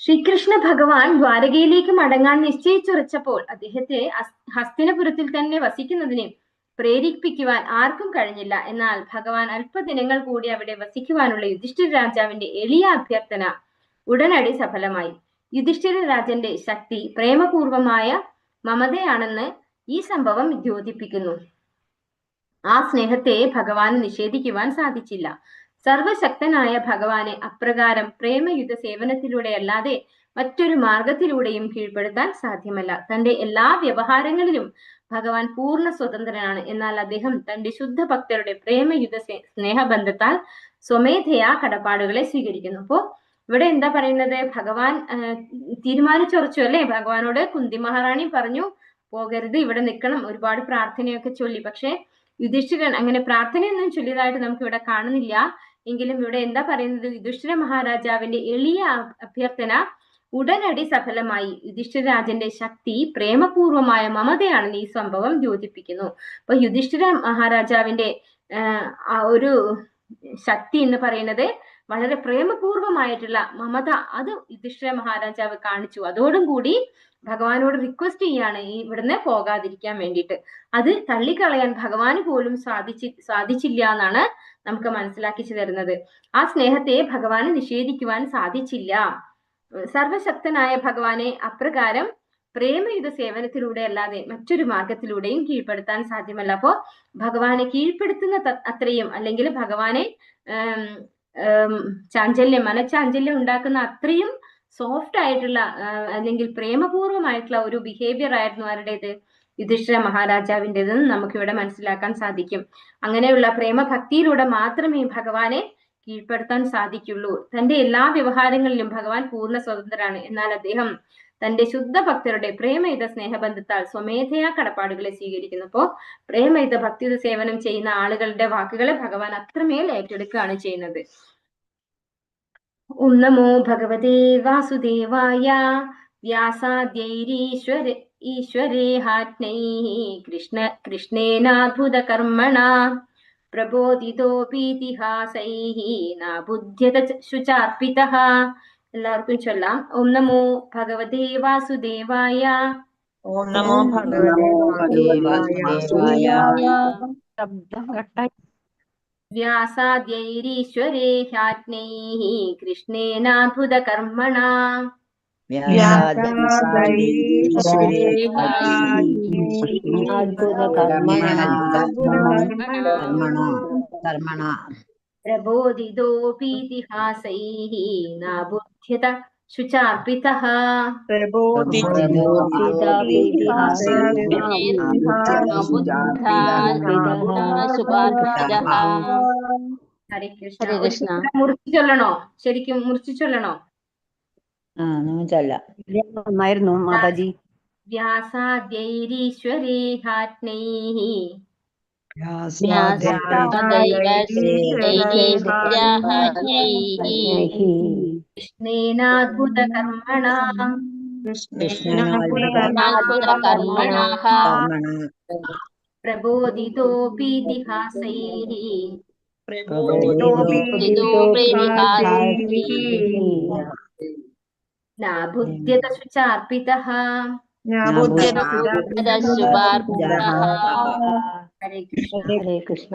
ശ്രീകൃഷ്ണ ഭഗവാൻ ദ്വാരകയിലേക്ക് മടങ്ങാൻ നിശ്ചയിച്ചുറച്ചപ്പോൾ അദ്ദേഹത്തെ ഹസ്തിനപുരത്തിൽ തന്നെ വസിക്കുന്നതിന് പ്രേരിപ്പിക്കുവാൻ ആർക്കും കഴിഞ്ഞില്ല. എന്നാൽ ഭഗവാൻ അല്പദിനങ്ങൾ കൂടി അവിടെ വസിക്കുവാനുള്ള യുധിഷ്ഠിര രാജാവിന്റെ എളിയ അഭ്യർത്ഥന ഉടനടി സഫലമായി. യുധിഷ്ഠിര രാജന്റെ ശക്തി പ്രേമപൂർവമായ മമതയാണെന്ന് ഈ സംഭവം ദ്യോതിപ്പിക്കുന്നു. ആ സ്നേഹത്തെ ഭഗവാന് നിഷേധിക്കുവാൻ സാധിച്ചില്ല. സർവശക്തനായ ഭഗവാനെ അപ്രകാരം പ്രേമയുദ്ധ സേവനത്തിലൂടെ അല്ലാതെ മറ്റൊരു മാർഗത്തിലൂടെയും കീഴ്പ്പെടുത്താൻ സാധ്യമല്ല. തന്റെ എല്ലാ വ്യവഹാരങ്ങളിലും ഭഗവാൻ പൂർണ്ണ സ്വതന്ത്രനാണ്. എന്നാൽ അദ്ദേഹം തന്റെ ശുദ്ധ ഭക്തരുടെ പ്രേമയുദ്ധ സ്നേഹബന്ധത്താൽ സ്വമേധയാ കടപ്പാടുകളെ സ്വീകരിക്കുന്നു. അപ്പോ ഇവിടെ എന്താ പറയുന്നത്? ഭഗവാൻ തീരുമാനിച്ചുറച്ചു അല്ലെ. ഭഗവാനോട് കുന്തി മഹാറാണി പറഞ്ഞു പോകരുത്, ഇവിടെ നിൽക്കണം, ഒരുപാട് പ്രാർത്ഥനയൊക്കെ ചൊല്ലി. പക്ഷെ യുധിഷ്ഠിരൻ അങ്ങനെ പ്രാർത്ഥനയൊന്നും ചൊല്ലിയതായിട്ട് നമുക്ക് ഇവിടെ കാണുന്നില്ല. എങ്കിലും ഇവിടെ എന്താ പറയുന്നത്? യുധിഷ്ഠിര മഹാരാജാവിന്റെ എളിയ അഭ്യർത്ഥന ഉടനടി സഫലമായി. യുധിഷ്ഠിര രാജന്റെ ശക്തി പ്രേമപൂർവമായ മമതയാണെന്ന് ഈ സംഭവം ദ്യോതിപ്പിക്കുന്നു. അപ്പൊ യുധിഷ്ഠിര മഹാരാജാവിന്റെ ആ ഒരു ശക്തി എന്ന് പറയുന്നത് വളരെ പ്രേമപൂർവമായിട്ടുള്ള മമത, അത് യുധിഷ്ഠിര മഹാരാജാവ് കാണിച്ചു. അതോടും കൂടി ഭഗവാനോട് റിക്വസ്റ്റ് ചെയ്യാണ് ഇവിടുന്ന് പോകാതിരിക്കാൻ വേണ്ടിയിട്ട്. അത് തള്ളിക്കളയാൻ ഭഗവാന് പോലും സാധിച്ചില്ല എന്നാണ് നമുക്ക് മനസ്സിലാക്കിച്ചു തരുന്നത്. ആ സ്നേഹത്തെ ഭഗവാന് നിഷേധിക്കുവാൻ സാധിച്ചില്ല. സർവശക്തനായ ഭഗവാനെ അപ്രകാരം പ്രേമയുദ്ധ സേവനത്തിലൂടെ അല്ലാതെ മറ്റൊരു മാർഗത്തിലൂടെയും കീഴ്പ്പെടുത്താൻ സാധ്യമല്ല. അപ്പോ ഭഗവാനെ കീഴ്പ്പെടുത്തുന്ന അത്രയും, അല്ലെങ്കിൽ ഭഗവാനെ മനഃചാഞ്ചല്യം ഉണ്ടാക്കുന്ന അത്രയും സോഫ്റ്റ് ആയിട്ടുള്ള അല്ലെങ്കിൽ പ്രേമപൂർവ്വമായിട്ടുള്ള ഒരു ബിഹേവിയർ ആയിരുന്നു ആരുടേത്? യുധിഷ്ഠിര മഹാരാജാവിൻ്റെതെന്ന് നമുക്കിവിടെ മനസ്സിലാക്കാൻ സാധിക്കും. അങ്ങനെയുള്ള പ്രേമഭക്തിയിലൂടെ മാത്രമേ ഭഗവാനെ കീഴ്പ്പെടുത്താൻ സാധിക്കുള്ളൂ. തന്റെ എല്ലാ വ്യവഹാരങ്ങളിലും ഭഗവാൻ പൂർണ്ണ സ്വതന്ത്രനാണ്. എന്നാൽ അദ്ദേഹം തന്റെ ശുദ്ധ ഭക്തരുടെ പ്രേമയുത സ്നേഹബന്ധത്താൽ സ്വമേധയാ കടപ്പാടുകളെ സ്വീകരിക്കുന്നു. അപ്പോ പ്രേമയുത ഭക്തിയുത സേവനം ചെയ്യുന്ന ആളുകളുടെ വാക്കുകളെ ഭഗവാൻ അത്രമേൽ ഏറ്റെടുക്കുകയാണ് ചെയ്യുന്നത്. ഓം നമോ ഭഗവതേ വാസുദേവായ വ്യാസാദ്യൈരീശ്വരേഹാജ്ഞൈഃ കൃഷ്ണേനാദ്ഭുത കർമ്മണ പ്രബോധിതോപീതിഹാസൈഃ നാബുധ്യത ശുചാർപ്പിതഃ. എല്ലാവർക്കും ചൊല്ലാം. ഓം നമോ ഭഗവതേ വാസുദേവായ. ഓം നമോ ഭഗവതേ വാസുദേവായ. വ്യാസാദ്യൈരീശ്വരേഹാജ്ഞൈഃ കൃഷ്ണേനാദ്ഭുത കർമ്മണ പ്രബോധിതോപീതിഹാസൈഃ നാബുധ്യത ശുചാർപ്പിതഃ. ഹരേ കൃഷ്ണ. മുറിച്ചു ചൊല്ലണോ? ശരിക്കും മുറിച്ചു ചൊല്ലണോ? നന്നായിരുന്നു മാതാജി. വ്യാസാദ്യൈരീശ്വരേഹാജ്ഞൈഃ കൃഷ്ണേനാദ്ഭുത കർമ്മണ പ്രബോധിതോപീതിഹാസൈഃ നാബുധ്യത ശുചാർപ്പിതഃ. ഹരേ കൃഷ്ണ.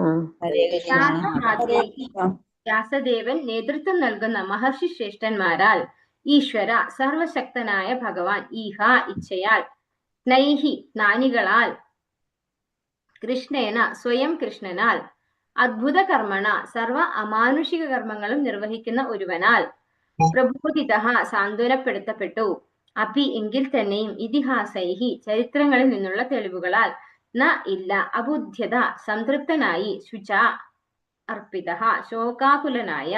വ്യാസദേവൻ നേതൃത്വം നൽകുന്ന മഹർഷി ശ്രേഷ്ഠന്മാരാൽ ഈശ്വര സർവശക്തനായ ഭഗവാൻ ഈഹ ഇച്ഛയാൽ നൈഹി ജ്ഞാനികളാൽ കൃഷ്ണേന സ്വയം കൃഷ്ണനാൽ അദ്ഭുത കർമ്മണ സർവ അമാനുഷിക കർമ്മങ്ങളും നിർവഹിക്കുന്ന ഒരുവനാൽ പ്രബോധിത സാന്ത്വനപ്പെടുത്തപ്പെട്ടു. അപി എങ്കിൽ തന്നെയും ഇതിഹാസൈഹി ചരിത്രങ്ങളിൽ നിന്നുള്ള തെളിവുകളാൽ ന ഇല്ല അബുദ്ധ്യത സംതൃപ്തനായി ശുച അർപ്പിത ശോകാകുലനായ.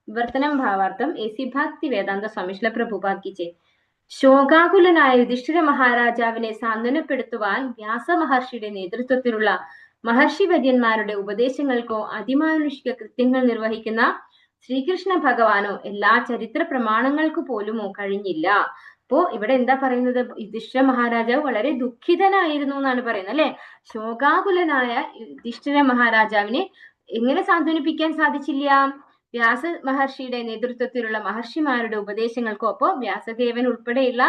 വിവർത്തനം ഭാവാർത്ഥം എസി ഭക്തി വേദാന്ത സ്വാമിശ്ല പ്രഭുപാദ് കി ജയ്. ശോകാകുലനായ യുധിഷ്ഠിര മഹാരാജാവിനെ സാന്ത്വനപ്പെടുത്തുവാൻ വ്യാസ മഹർഷിയുടെ നേതൃത്വത്തിലുള്ള മഹർഷി വര്യന്മാരുടെ ഉപദേശങ്ങൾക്കോ അതിമാനുഷിക കൃത്യങ്ങൾ നിർവഹിക്കുന്ന ശ്രീകൃഷ്ണ ഭഗവാനോ എല്ലാ ചരിത്ര പ്രമാണങ്ങൾക്ക് പോലുമോ കഴിഞ്ഞില്ല. അപ്പോ ഇവിടെ എന്താ പറയുന്നത്? യുധിഷ്ഠിര മഹാരാജാവ് വളരെ ദുഃഖിതനായിരുന്നു എന്നാണ് പറയുന്നത് അല്ലെ. ശോകാകുലനായ യുധിഷ്ഠിര മഹാരാജാവിനെ എങ്ങനെ സാന്ത്വനിപ്പിക്കാൻ സാധിച്ചില്ല? വ്യാസ മഹർഷിയുടെ നേതൃത്വത്തിലുള്ള മഹർഷിമാരുടെ ഉപദേശങ്ങൾക്കോ. അപ്പോ വ്യാസദേവൻ ഉൾപ്പെടെയുള്ള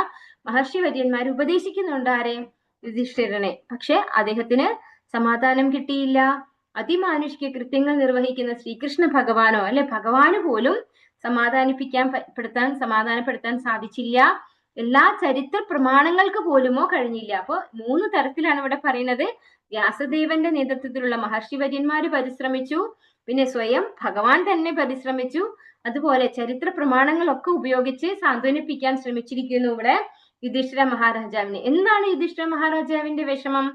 മഹർഷി വര്യന്മാർ ഉപദേശിക്കുന്നുണ്ട് ആരെ? യുധിഷ്ഠിരനെ. പക്ഷെ അദ്ദേഹത്തിന് സമാധാനം കിട്ടിയില്ല. അതിമാനുഷിക കൃത്യങ്ങൾ നിർവഹിക്കുന്ന ശ്രീകൃഷ്ണ ഭഗവാനോ അല്ലെ ഭഗവാന് പോലും സമാധാനപ്പെടുത്താൻ സാധിച്ചില്ല. എല്ലാ ചരിത്ര പ്രമാണങ്ങൾക്ക് പോലുമോ കഴിഞ്ഞില്ല. അപ്പോ 3 തരത്തിലാണ് ഇവിടെ പറയുന്നത്. വ്യാസദേവന്റെ നേതൃത്വത്തിലുള്ള മഹർഷി വര്യന്മാര് പരിശ്രമിച്ചു, പിന്നെ സ്വയം ഭഗവാൻ തന്നെ പരിശ്രമിച്ചു, അതുപോലെ ചരിത്ര പ്രമാണങ്ങളൊക്കെ ഉപയോഗിച്ച് സാന്ത്വനിപ്പിക്കാൻ ശ്രമിച്ചിരിക്കുന്നു ഇവിടെ യുധിഷ്ഠിര മഹാരാജാവിനെ. എന്താണ് യുധിഷ്ഠിര മഹാരാജാവിന്റെ വിഷമം?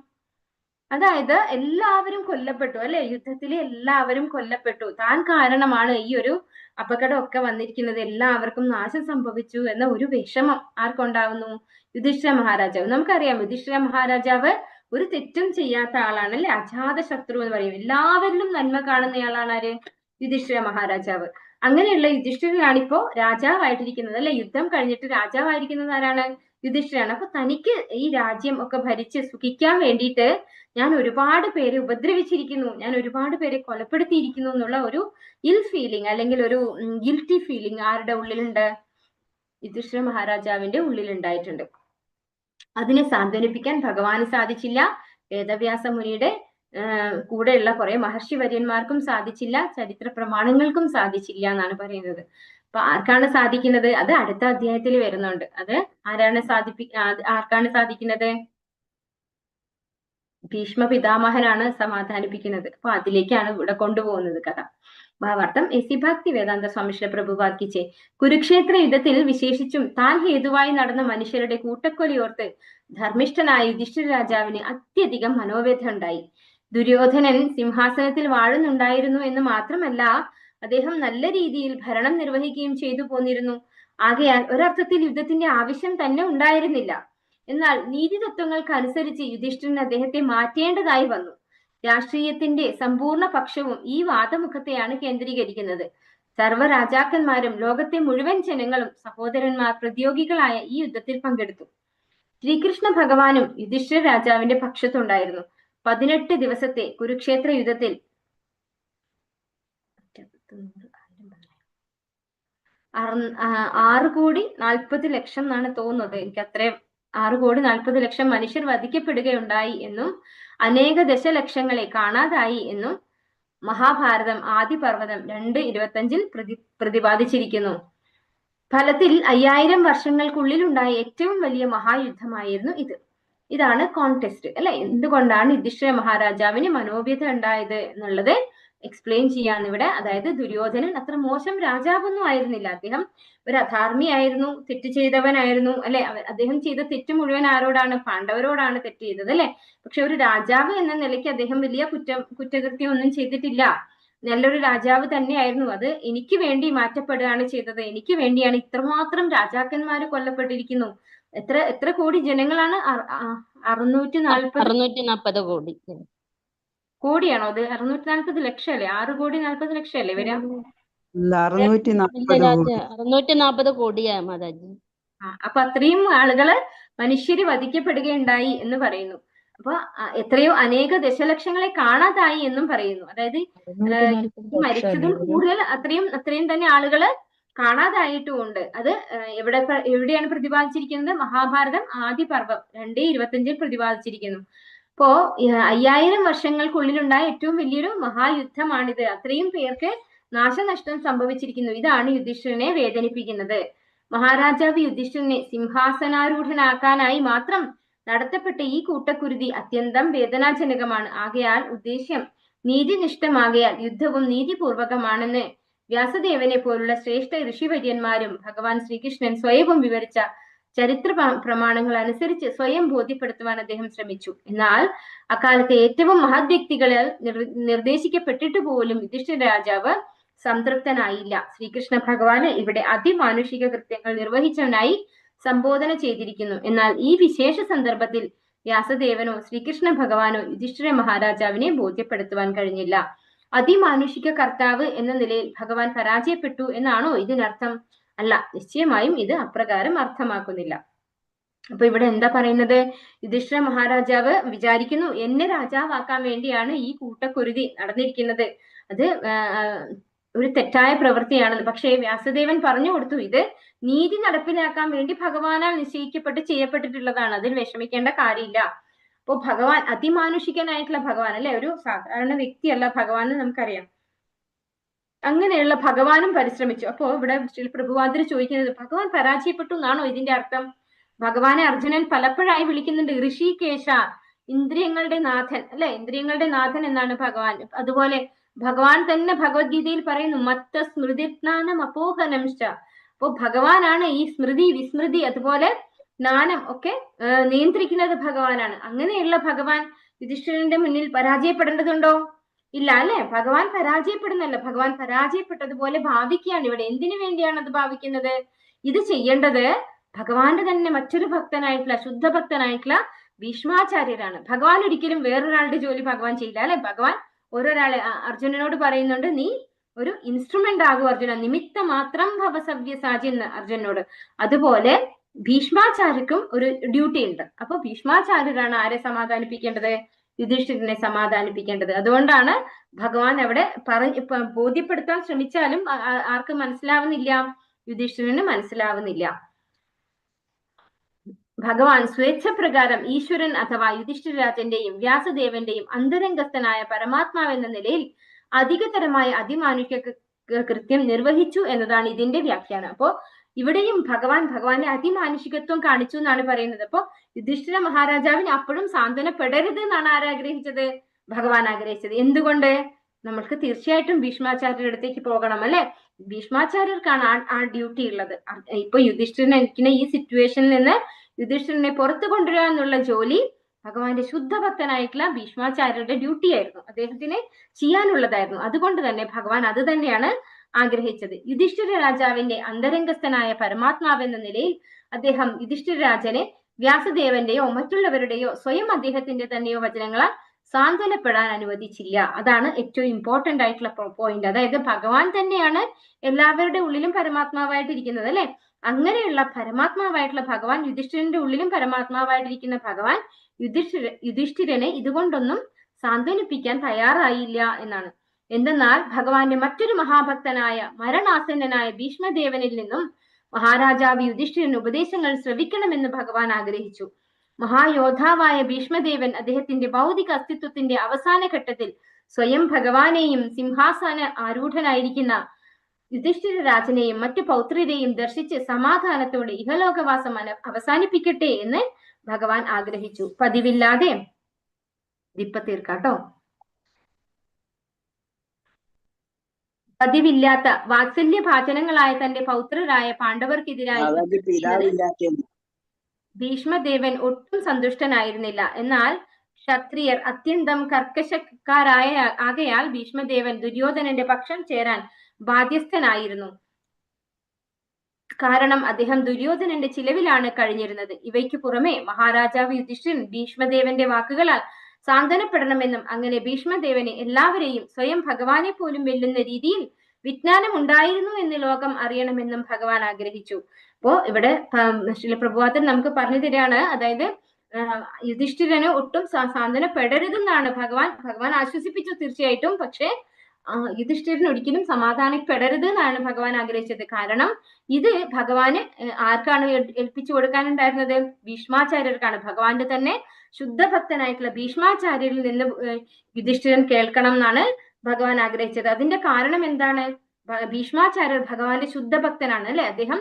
അതായത് എല്ലാവരും കൊല്ലപ്പെട്ടു അല്ലെ, യുദ്ധത്തിൽ എല്ലാവരും കൊല്ലപ്പെട്ടു. താൻ കാരണമാണ് ഈ ഒരു അപകടമൊക്കെ വന്നിരിക്കുന്നത്, എല്ലാവർക്കും നാശം സംഭവിച്ചു എന്ന ഒരു വിഷമം ആർക്കുണ്ടാവുന്നു? യുധിഷ്ഠിര മഹാരാജാവ്. നമുക്കറിയാം യുധിഷ്ഠിര മഹാരാജാവ് ഒരു തെറ്റും ചെയ്യാത്ത ആളാണ് അല്ലെ, അജാത ശത്രു എന്ന് പറയും. എല്ലാവരിലും നന്മ കാണുന്നയാളാണ് ആര്? യുധിഷ്ഠിര മഹാരാജാവ്. അങ്ങനെയുള്ള യുധിഷ്ഠിരനാണ് ഇപ്പോ രാജാവായിട്ടിരിക്കുന്നത് അല്ലെ. യുദ്ധം കഴിഞ്ഞിട്ട് രാജാവായിരിക്കുന്നത് ആരാണ്? യുധിഷ്ഠിരാണ്. അപ്പൊ തനിക്ക് ഈ രാജ്യം ഒക്കെ ഭരിച്ച് സുഖിക്കാൻ വേണ്ടിയിട്ട് ഞാൻ ഒരുപാട് പേരെ ഉപദ്രവിച്ചിരിക്കുന്നു, ഞാൻ ഒരുപാട് പേരെ കൊലപ്പെടുത്തിയിരിക്കുന്നു എന്നുള്ള ഒരു ഇൽ ഫീലിംഗ് അല്ലെങ്കിൽ ഒരു ഗിൽറ്റി ഫീലിംഗ് ആരുടെ ഉള്ളിലുണ്ട്? യുധിഷ്ഠിര മഹാരാജാവിന്റെ ഉള്ളിൽ ഉണ്ടായിട്ടുണ്ട്. അതിനെ സാന്ത്വനിപ്പിക്കാൻ ഭഗവാന് സാധിച്ചില്ല, വേദവ്യാസ മുനിയുടെ കൂടെയുള്ള കുറെ മഹർഷി വര്യന്മാർക്കും സാധിച്ചില്ല, ചരിത്ര പ്രമാണങ്ങൾക്കും സാധിച്ചില്ല എന്നാണ് പറയുന്നത്. അപ്പൊ ആർക്കാണ് സാധിക്കുന്നത്? അത് അടുത്ത അധ്യായത്തിൽ വരുന്നുണ്ട്. അത് ആർക്കാണ് സാധിക്കുന്നത്? ഭീഷ്മ പിതാമഹനാണ് സമാധാനിപ്പിക്കുന്നത്. അപ്പൊ അതിലേക്കാണ് ഇവിടെ കൊണ്ടുപോകുന്നത് കഥ. ഭാവാർത്ഥം എസി ഭക്തി വേദാന്ത സ്വാമി ശ്രീ പ്രഭുപാദ് കി ജയ്. കുരുക്ഷേത്ര യുദ്ധത്തിൽ വിശേഷിച്ചും താൻ ഹേതുവായി നടന്ന മനുഷ്യരുടെ കൂട്ടക്കൊലയോർത്ത് ധർമ്മിഷ്ഠനായ യുധിഷ്ഠിര രാജാവിന് അത്യധികം മനോവേദന ഉണ്ടായി. ദുര്യോധനൻ സിംഹാസനത്തിൽ വാഴുന്നുണ്ടായിരുന്നു എന്ന് മാത്രമല്ല, അദ്ദേഹം നല്ല രീതിയിൽ ഭരണം നിർവഹിക്കുകയും ചെയ്തു പോന്നിരുന്നു. ആകയാൽ ഒരർത്ഥത്തിൽ യുദ്ധത്തിന്റെ ആവശ്യം തന്നെ ഉണ്ടായിരുന്നില്ല. എന്നാൽ നീതിതത്വങ്ങൾക്ക് അനുസരിച്ച് യുധിഷ്ഠിരൻ അദ്ദേഹത്തെ മാറ്റേണ്ടതായി വന്നു. രാഷ്ട്രീയത്തിന്റെ സമ്പൂർണ്ണ പക്ഷവും ഈ വാദമുഖത്തെയാണ് കേന്ദ്രീകരിക്കുന്നത്. സർവ്വ രാജാക്കന്മാരും ലോകത്തെ മുഴുവൻ ജനങ്ങളും സഹോദരന്മാർ പ്രതിയോഗികളായ ഈ യുദ്ധത്തിൽ പങ്കെടുത്തു. ശ്രീകൃഷ്ണ ഭഗവാനും യുധിഷ്ഠിര രാജാവിന്റെ പക്ഷത്തുണ്ടായിരുന്നു. 18 ദിവസത്തെ കുരുക്ഷേത്ര യുദ്ധത്തിൽ 6,40,00,000 എന്നാണ് തോന്നുന്നത്, എനിക്ക് അത്രയും 6,40,00,000 മനുഷ്യർ വധിക്കപ്പെടുകയുണ്ടായി എന്നും അനേക ദശലക്ഷങ്ങളെ കാണാതായി എന്നും മഹാഭാരതം ആദിപർവ്വതം 2:25 പ്രതിപാദിച്ചിരിക്കുന്നു. ഫലത്തിൽ 5000 വർഷങ്ങൾക്കുള്ളിലുണ്ടായ ഏറ്റവും വലിയ മഹായുദ്ധമായിരുന്നു ഇത്. ഇതാണ് കോൺടെസ്റ്റ് അല്ലെ. എന്തുകൊണ്ടാണ് യുധിഷ്ഠിര മഹാരാജാവിന് മനോവ്യഥ ഉണ്ടായത് എന്നുള്ളത് എക്സ്പ്ലെയിൻ ചെയ്യാണ് ഇവിടെ. അതായത് ദുര്യോധനൻ അത്ര മോശം രാജാവൊന്നും ആയിരുന്നില്ല. അദ്ദേഹം ഒരു അധാർമിയായിരുന്നു, തെറ്റ് ചെയ്തവനായിരുന്നു അല്ലെ. അദ്ദേഹം ചെയ്ത തെറ്റ് മുഴുവൻ ആരോടാണ്? പാണ്ഡവരോടാണ് തെറ്റ് ചെയ്തത് അല്ലെ. പക്ഷെ ഒരു രാജാവ് എന്ന നിലയ്ക്ക് അദ്ദേഹം വലിയ കുറ്റകൃത്യം ഒന്നും ചെയ്തിട്ടില്ല. നല്ലൊരു രാജാവ് തന്നെയായിരുന്നു. അത് എനിക്ക് വേണ്ടി മാറ്റപ്പെടുകയാണ് ചെയ്തത്. എനിക്ക് വേണ്ടിയാണ് ഇത്രമാത്രം രാജാക്കന്മാര് കൊല്ലപ്പെട്ടിരിക്കുന്നു. എത്ര കോടി ജനങ്ങളാണ്? 640 കോടി. കോടിയാണോ അത്? 640 ലക്ഷം അല്ലേ? 6,40,00,000 അല്ലേ വരാ? 640 കോടിയാ മാതാജി. അപ്പൊ അത്രയും ആളുകള് മനുഷ്യര് വധിക്കപ്പെടുകയുണ്ടായി എന്ന് പറയുന്നു. അപ്പൊ എത്രയോ അനേക ദശലക്ഷങ്ങളെ കാണാതായി എന്നും പറയുന്നു. അതായത് മരിച്ചതിൽ കൂടുതൽ അത്രയും തന്നെ ആളുകള് കാണാതായിട്ടുമുണ്ട്. അത് എവിടെയാണ് പ്രതിപാദിച്ചിരിക്കുന്നത്? മഹാഭാരതം ആദിപർവ്വം 2:25 പ്രതിപാദിച്ചിരിക്കുന്നു. അപ്പോ 5000 വർഷങ്ങൾക്കുള്ളിലുണ്ടായ ഏറ്റവും വലിയൊരു മഹായുദ്ധമാണിത്. അത്രയും പേർക്ക് നാശനഷ്ടം സംഭവിച്ചിരിക്കുന്നു. ഇതാണ് യുധിഷ്ഠിരനെ വേദനിപ്പിക്കുന്നത്. മഹാരാജാവ് യുധിഷ്ഠിരനെ സിംഹാസനാരൂഢനാക്കാനായി മാത്രം നടത്തപ്പെട്ട ഈ കൂട്ടക്കുരുതി അത്യന്തം വേദനാജനകമാണ്. ആകയാൽ ഉദ്ദേശ്യം നീതിനിഷ്ഠമാകയാൽ യുദ്ധവും നീതിപൂർവകമാണെന്ന് വ്യാസദേവനെ പോലുള്ള ശ്രേഷ്ഠ ഋഷിവര്യന്മാരും ഭഗവാൻ ശ്രീകൃഷ്ണൻ സ്വയവും വിവരിച്ച ചരിത്ര പ്രമാണങ്ങൾ അനുസരിച്ച് സ്വയം ബോധ്യപ്പെടുത്തുവാൻ അദ്ദേഹം ശ്രമിച്ചു. എന്നാൽ അക്കാലത്തെ ഏറ്റവും മഹത് വ്യക്തികളിൽ നിർദ്ദേശിക്കപ്പെട്ടിട്ട് പോലും യുധിഷ്ഠിര രാജാവ് സംതൃപ്തനായില്ല. ശ്രീകൃഷ്ണ ഭഗവാന് ഇവിടെ അതിമാനുഷിക കൃത്യങ്ങൾ നിർവഹിച്ചവനായി സംബോധന ചെയ്തിരിക്കുന്നു. എന്നാൽ ഈ വിശേഷ സന്ദർഭത്തിൽ വ്യാസദേവനോ ശ്രീകൃഷ്ണ ഭഗവാനോ യുധിഷ്ഠിര മഹാരാജാവിനെ ബോധ്യപ്പെടുത്തുവാൻ കഴിഞ്ഞില്ല. അതിമാനുഷിക കർത്താവ് എന്ന നിലയിൽ ഭഗവാൻ പരാജയപ്പെട്ടു എന്നാണോ ഇതിനർത്ഥം? അല്ല, നിശ്ചയമായും ഇത് അപ്രകാരം അർത്ഥമാക്കുന്നില്ല. അപ്പൊ ഇവിടെ എന്താ പറയുന്നത്? യുധിഷ്ഠിര മഹാരാജാവ് വിചാരിക്കുന്നു, എന്നെ രാജാവാക്കാൻ വേണ്ടിയാണ് ഈ കൂട്ടക്കുരുതി നടന്നിരിക്കുന്നത്. അത് ഒരു തെറ്റായ പ്രവൃത്തിയാണെന്ന്. പക്ഷേ വ്യാസദേവൻ പറഞ്ഞു കൊടുത്തു, ഇത് നീതി നടപ്പിലാക്കാൻ വേണ്ടി ഭഗവാനാൽ നിശ്ചയിക്കപ്പെട്ട് ചെയ്യപ്പെട്ടിട്ടുള്ളതാണ്. അതിൽ വിഷമിക്കേണ്ട കാര്യമില്ല. അപ്പൊ ഭഗവാൻ അതിമാനുഷികനായിട്ടുള്ള ഭഗവാൻ അല്ലെ, ഒരു സാധാരണ വ്യക്തിയല്ല ഭഗവാൻ എന്ന് നമുക്കറിയാം. അങ്ങനെയുള്ള ഭഗവാനും പരിശ്രമിച്ചു. അപ്പോ ഇവിടെ ശ്രീ പ്രഭുപാദർ ചോദിക്കുന്നത്, ഭഗവാൻ പരാജയപ്പെട്ടു എന്നാണോ ഇതിന്റെ അർത്ഥം? ഭഗവാനെ അർജുനൻ പലപ്പോഴായി വിളിക്കുന്നുണ്ട് ഋഷികേശ, ഇന്ദ്രിയങ്ങളുടെ നാഥൻ അല്ലെ. ഇന്ദ്രിയങ്ങളുടെ നാഥൻ എന്നാണ് ഭഗവാൻ. അതുപോലെ ഭഗവാൻ തന്നെ ഭഗവത്ഗീതയിൽ പറയുന്നു, മത്ത സ്മൃതിജ്ഞാനം അപോഹനംശ്ച. അപ്പോ ഭഗവാനാണ് ഈ സ്മൃതി വിസ്മൃതി അതുപോലെ ജ്ഞാനം ഒക്കെ നിയന്ത്രിക്കുന്നത് ഭഗവാനാണ്. അങ്ങനെയുള്ള ഭഗവാൻ യുധിഷ്ഠിരന്റെ മുന്നിൽ പരാജയപ്പെടേണ്ടതുണ്ടോ? ഇല്ല അല്ലെ. ഭഗവാൻ പരാജയപ്പെടുന്നല്ല, ഭഗവാൻ പരാജയപ്പെട്ടതുപോലെ ഭാവിക്കുകയാണ് ഇവിടെ. എന്തിനു വേണ്ടിയാണ് അത് ഭാവിക്കുന്നത്? ഇത് ചെയ്യേണ്ടത് ഭഗവാന്റെ തന്നെ മറ്റൊരു ഭക്തനായിട്ടുള്ള ശുദ്ധഭക്തനായിട്ടുള്ള ഭീഷ്മാചാര്യരാണ്. ഭഗവാൻ ഒരിക്കലും വേറൊരാളുടെ ജോലി ഭഗവാൻ ചെയ്യില്ല അല്ലെ. ഭഗവാൻ ഓരോരാളെ അർജുനനോട് പറയുന്നുണ്ട്, നീ ഒരു ഇൻസ്ട്രുമെന്റ് ആകൂ അർജുന, നിമിത്ത മാത്രം ഭവസവ്യസാചി എന്ന് അർജുനനോട്. അതുപോലെ ഭീഷ്മാചാര്യർക്കും ഒരു ഡ്യൂട്ടി ഉണ്ട്. അപ്പൊ ഭീഷ്മാചാര്യരാണ് ആരെ സമാധാനിപ്പിക്കേണ്ടത്? യുധിഷ്ഠിരനെ സമാധാനിപ്പിക്കേണ്ടത്. അതുകൊണ്ടാണ് ഭഗവാൻ അവിടെ ബോധ്യപ്പെടുത്താൻ ശ്രമിച്ചാലും ആർക്ക് മനസ്സിലാവുന്നില്ല? യുധിഷ്ഠിരന് മനസ്സിലാവുന്നില്ല. ഭഗവാൻ സ്വേച്ഛപ്രകാരം ഈശ്വരൻ അഥവാ യുധിഷ്ഠിരരാജന്റെയും വ്യാസദേവന്റെയും അന്തരംഗസ്ഥനായ പരമാത്മാവെന്ന നിലയിൽ അധികതരമായ അതിമാനുഷിക കൃത്യം നിർവഹിച്ചു എന്നതാണ് ഇതിന്റെ വ്യാഖ്യാനം. അപ്പോ ഇവിടെയും ഭഗവാന്റെ അതിമാനുഷികത്വം കാണിച്ചു എന്നാണ് പറയുന്നത്. അപ്പോ യുധിഷ്ഠിര മഹാരാജാവിന് അപ്പോഴും സാന്ത്വനപ്പെടരുത് എന്നാണ് ആരാഗ്രഹിച്ചത്? ഭഗവാൻ ആഗ്രഹിച്ചത്. എന്തുകൊണ്ട്? നമ്മൾക്ക് തീർച്ചയായിട്ടും ഭീഷ്മാചാര്യരുടെ അടുത്തേക്ക് പോകണം അല്ലെ. ഭീഷ്മാചാര്യർക്കാണ് ആ ഡ്യൂട്ടി ഉള്ളത്. ഇപ്പൊ യുധിഷ്ഠിരനെ ഈ സിറ്റുവേഷനിൽ നിന്ന് യുധിഷ്ഠിരനെ പുറത്തു കൊണ്ടുവരിക എന്നുള്ള ജോലി ഭഗവാന്റെ ശുദ്ധഭക്തനായിട്ടുള്ള ഭീഷ്മാചാര്യരുടെ ഡ്യൂട്ടി ആയിരുന്നു, അദ്ദേഹത്തിന് ചെയ്യാനുള്ളതായിരുന്നു. അതുകൊണ്ട് തന്നെ ഭഗവാൻ അത് തന്നെയാണ് ആഗ്രഹിച്ചത്. യുധിഷ്ഠിര രാജാവിന്റെ അന്തരംഗസ്ഥനായ പരമാത്മാവെന്ന നിലയിൽ അദ്ദേഹം യുധിഷ്ഠിര രാജനെ വ്യാസദേവന്റെയോ മറ്റുള്ളവരുടെയോ സ്വയം അദ്ദേഹത്തിന്റെ തന്നെയോ വചനങ്ങളാൽ സാന്ത്വനപ്പെടാൻ അനുവദിച്ചില്ല. അതാണ് ഏറ്റവും ഇമ്പോർട്ടന്റ് ആയിട്ടുള്ള പോയിന്റ്. അതായത് ഭഗവാൻ തന്നെയാണ് എല്ലാവരുടെ ഉള്ളിലും പരമാത്മാവായിട്ടിരിക്കുന്നത് അല്ലെ. അങ്ങനെയുള്ള പരമാത്മാവായിട്ടുള്ള ഭഗവാൻ യുധിഷ്ഠിരന്റെ ഉള്ളിലും പരമാത്മാവായിട്ടിരിക്കുന്ന ഭഗവാൻ യുധിഷ്ഠിരനെ ഇതുകൊണ്ടൊന്നും സാന്ത്വനിപ്പിക്കാൻ തയ്യാറായില്ല എന്നാണ്. എന്തെന്നാൽ ഭഗവാന്റെ മറ്റൊരു മഹാഭക്തനായ മരണാസന്നനായ ഭീഷ്മദേവനിൽ നിന്നും മഹാരാജാവ് യുധിഷ്ഠിരൻ ഉപദേശങ്ങൾ ശ്രവിക്കണമെന്ന് ഭഗവാൻ ആഗ്രഹിച്ചു. മഹായോദ്ധാവായ ഭീഷ്മദേവൻ അദ്ദേഹത്തിന്റെ ഭൗതിക അസ്തിത്വത്തിന്റെ അവസാന ഘട്ടത്തിൽ സ്വയം ഭഗവാനെയും സിംഹാസന ആരൂഢനായിരിക്കുന്ന യുധിഷ്ഠിര രാജനെയും മറ്റു പൗത്രരെയും ദർശിച്ച് സമാധാനത്തോടെ ഇഹലോകവാസം അവസാനിപ്പിക്കട്ടെ എന്ന് ഭഗവാൻ ആഗ്രഹിച്ചു. പതിവില്ലാതെ ദിപ്പ തീർക്കാട്ടോ. പതിവില്ലാത്ത വാത്സല്യഭാചനങ്ങളായ തന്റെ പൗത്രരായ പാണ്ഡവർക്കെതിരായി ഭീഷ്മദേവൻ ഒട്ടും സന്തുഷ്ടനായിരുന്നില്ല. എന്നാൽ ക്ഷത്രിയർ അത്യന്തം ആകയാൽ ഭീഷ്മദേവൻ ദുര്യോധനന്റെ പക്ഷം ചേരാൻ ബാധ്യസ്ഥനായിരുന്നു. കാരണം അദ്ദേഹം ദുര്യോധനന്റെ ചിലവിലാണ് കഴിഞ്ഞിരുന്നത്. ഇവയ്ക്ക് പുറമെ മഹാരാജാവ് യുധിഷ്ഠിരൻ ഭീഷ്മദേവന്റെ വാക്കുകളാൽ സാന്ത്വനപ്പെടണമെന്നും അങ്ങനെ ഭീഷ്മദേവന് എല്ലാവരെയും സ്വയം ഭഗവാനെ പോലും വെല്ലുന്ന രീതിയിൽ വിജ്ഞാനം ഉണ്ടായിരുന്നു എന്ന് ലോകം അറിയണമെന്നും ഭഗവാൻ ആഗ്രഹിച്ചു. അപ്പോ ഇവിടെ ശ്രീല പ്രഭുപാദൻ നമുക്ക് പറഞ്ഞു തരികയാണ്, അതായത് യുധിഷ്ഠിരന് ഒട്ടും സാന്ത്വനപ്പെടരുതെന്നാണ് ഭഗവാൻ ആശ്വസിപ്പിച്ചു തീർച്ചയായിട്ടും. പക്ഷെ യുധിഷ്ഠിരന് ഒരിക്കലും സമാധാനപ്പെടരുത് എന്നാണ് ഭഗവാൻ ആഗ്രഹിച്ചത്. കാരണം ഇത് ഭഗവാന് ആർക്കാണ് ഏൽപ്പിച്ചു കൊടുക്കാനുണ്ടായിരുന്നത്? ഭീഷ്മാചാര്യർക്കാണ്. ഭഗവാന്റെ തന്നെ ശുദ്ധഭക്തനായിട്ടുള്ള ഭീഷ്മാചാര്യരിൽ നിന്ന് യുധിഷ്ഠിരൻ കേൾക്കണം എന്നാണ് ഭഗവാൻ ആഗ്രഹിച്ചത്. അതിന്റെ കാരണം എന്താണ്? ഭീഷ്മാചാര്യർ ഭഗവാന്റെ ശുദ്ധഭക്തനാണ് അല്ലെ. അദ്ദേഹം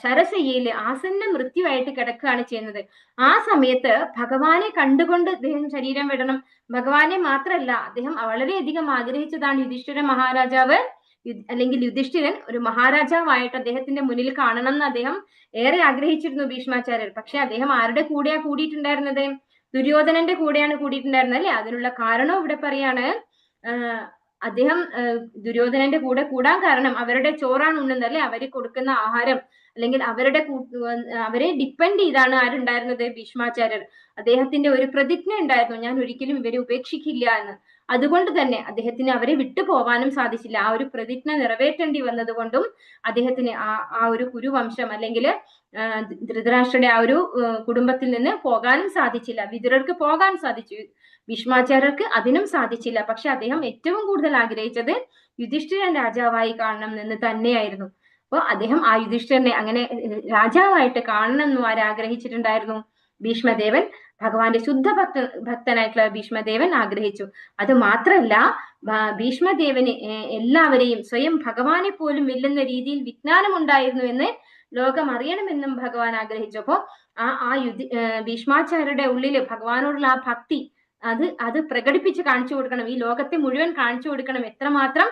ശരശയ്യയില് ആസന്ന മൃത്യുവായിട്ട് കിടക്കുകയാണ് ചെയ്യുന്നത്. ആ സമയത്ത് ഭഗവാനെ കണ്ടുകൊണ്ട് അദ്ദേഹം ശരീരം വിടണം. ഭഗവാനെ മാത്രല്ല, അദ്ദേഹം വളരെയധികം ആഗ്രഹിച്ചതാണ് യുധിഷ്ഠിര മഹാരാജാവ് അല്ലെങ്കിൽ യുധിഷ്ഠിരൻ ഒരു മഹാരാജാവായിട്ട് അദ്ദേഹത്തിന്റെ മുന്നിൽ കാണണം എന്ന് അദ്ദേഹം ഏറെ ആഗ്രഹിച്ചിരുന്നു ഭീഷ്മാചാര്യർ. പക്ഷെ അദ്ദേഹം ആരുടെ കൂടെയാ കൂടിയിട്ടുണ്ടായിരുന്നത്? ദുര്യോധനന്റെ കൂടെയാണ് കൂടിയിട്ടുണ്ടായിരുന്നത് അല്ലെ. അതിനുള്ള കാരണവും ഇവിടെ പറയാണ്. അദ്ദേഹം ദുര്യോധനന്റെ കൂടെ കൂടാൻ കാരണം അവരുടെ ചോറാണ് ഉണ്ണുന്നത് അല്ലെ. അവര് കൊടുക്കുന്ന ആഹാരം അല്ലെങ്കിൽ അവരെ ഡിപ്പെൻഡ് ചെയ്താണ് ആരുണ്ടായിരുന്നത്? ഭീഷ്മാചാര്യർ. അദ്ദേഹത്തിന്റെ ഒരു പ്രതിജ്ഞ ഉണ്ടായിരുന്നു, ഞാൻ ഒരിക്കലും ഇവരെ ഉപേക്ഷിക്കില്ല എന്ന്. അതുകൊണ്ട് തന്നെ അദ്ദേഹത്തിന് അവരെ വിട്ടു പോവാനും സാധിച്ചില്ല. ആ ഒരു പ്രതിജ്ഞ നിറവേറ്റേണ്ടി വന്നത് കൊണ്ടും അദ്ദേഹത്തിന് ആ ഒരു കുരുവംശം അല്ലെങ്കിൽ ധൃതരാഷ്ട്രയുടെ ആ ഒരു കുടുംബത്തിൽ നിന്ന് പോകാനും സാധിച്ചില്ല. വിതുരർക്ക് പോകാൻ സാധിച്ചു, ഭീഷ്മാചാര്യർക്ക് അതിനും സാധിച്ചില്ല. പക്ഷെ അദ്ദേഹം ഏറ്റവും കൂടുതൽ ആഗ്രഹിച്ചത് യുധിഷ്ഠിരൻ രാജാവായി കാണണം എന്ന് തന്നെയായിരുന്നു. അപ്പൊ അദ്ദേഹം ആ യുധിഷ്ഠിരനെ അങ്ങനെ രാജാവായിട്ട് കാണണം എന്നും ആരാഗ്രഹിച്ചിട്ടുണ്ടായിരുന്നു? ഭീഷ്മദേവൻ. ഭഗവാന്റെ ഭക്തനായിട്ടുള്ള ഭീഷ്മദേവൻ ആഗ്രഹിച്ചു. അത് മാത്രല്ല, ഭീഷ്മദേവന് എല്ലാവരെയും സ്വയം ഭഗവാനെ പോലും വെല്ലുന്ന രീതിയിൽ വിജ്ഞാനം ഉണ്ടായിരുന്നു എന്ന് ലോകം അറിയണമെന്നും ഭഗവാൻ ആഗ്രഹിച്ചു. അപ്പോ ഭീഷ്മാചാര്യരുടെ ഉള്ളില് ഭഗവാനോടുള്ള ആ ഭക്തി അത് പ്രകടിപ്പിച്ച് കാണിച്ചു കൊടുക്കണം, ഈ ലോകത്തെ മുഴുവൻ കാണിച്ചു കൊടുക്കണം എത്രമാത്രം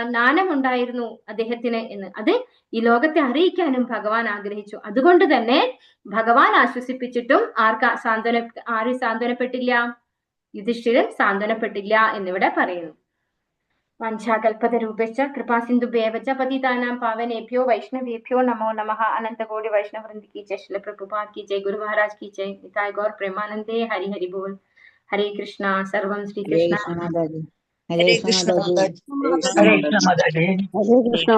ജ്ഞാനമുണ്ടായിരുന്നു അദ്ദേഹത്തിന് എന്ന്. അത് ഈ ലോകത്തെ അറിയിക്കാനും ഭഗവാൻ ആഗ്രഹിച്ചു. അതുകൊണ്ട് തന്നെ ഭഗവാൻ ആശ്വസിപ്പിച്ചിട്ടും ആരും സാന്ത്വനപ്പെട്ടില്ല? യുധിഷ്ഠിരൻ സാന്ത്വനപ്പെട്ടില്ല എന്നിവിടെ പറയുന്നു. വഞ്ചാകൽപതരൂപശ്ച കൃപാസിന്ധുഭ്യേവ ച പതിതാനാം പാവനേഭ്യോ വൈഷ്ണവേഭ്യോ നമോ നമഃ. അനന്തകോടി വൈഷ്ണവവൃന്ദ की जय, श्रील प्रभुपाद की जय, गुरु महाराज की जय, निताय गौर प्रेमानंदे. हरि हरि बोल. हरे कृष्णा. सर्वं श्री कृष्ण. हरे कृष्ण माताजी. हरे कृष्ण माताजी. हरे कृष्ण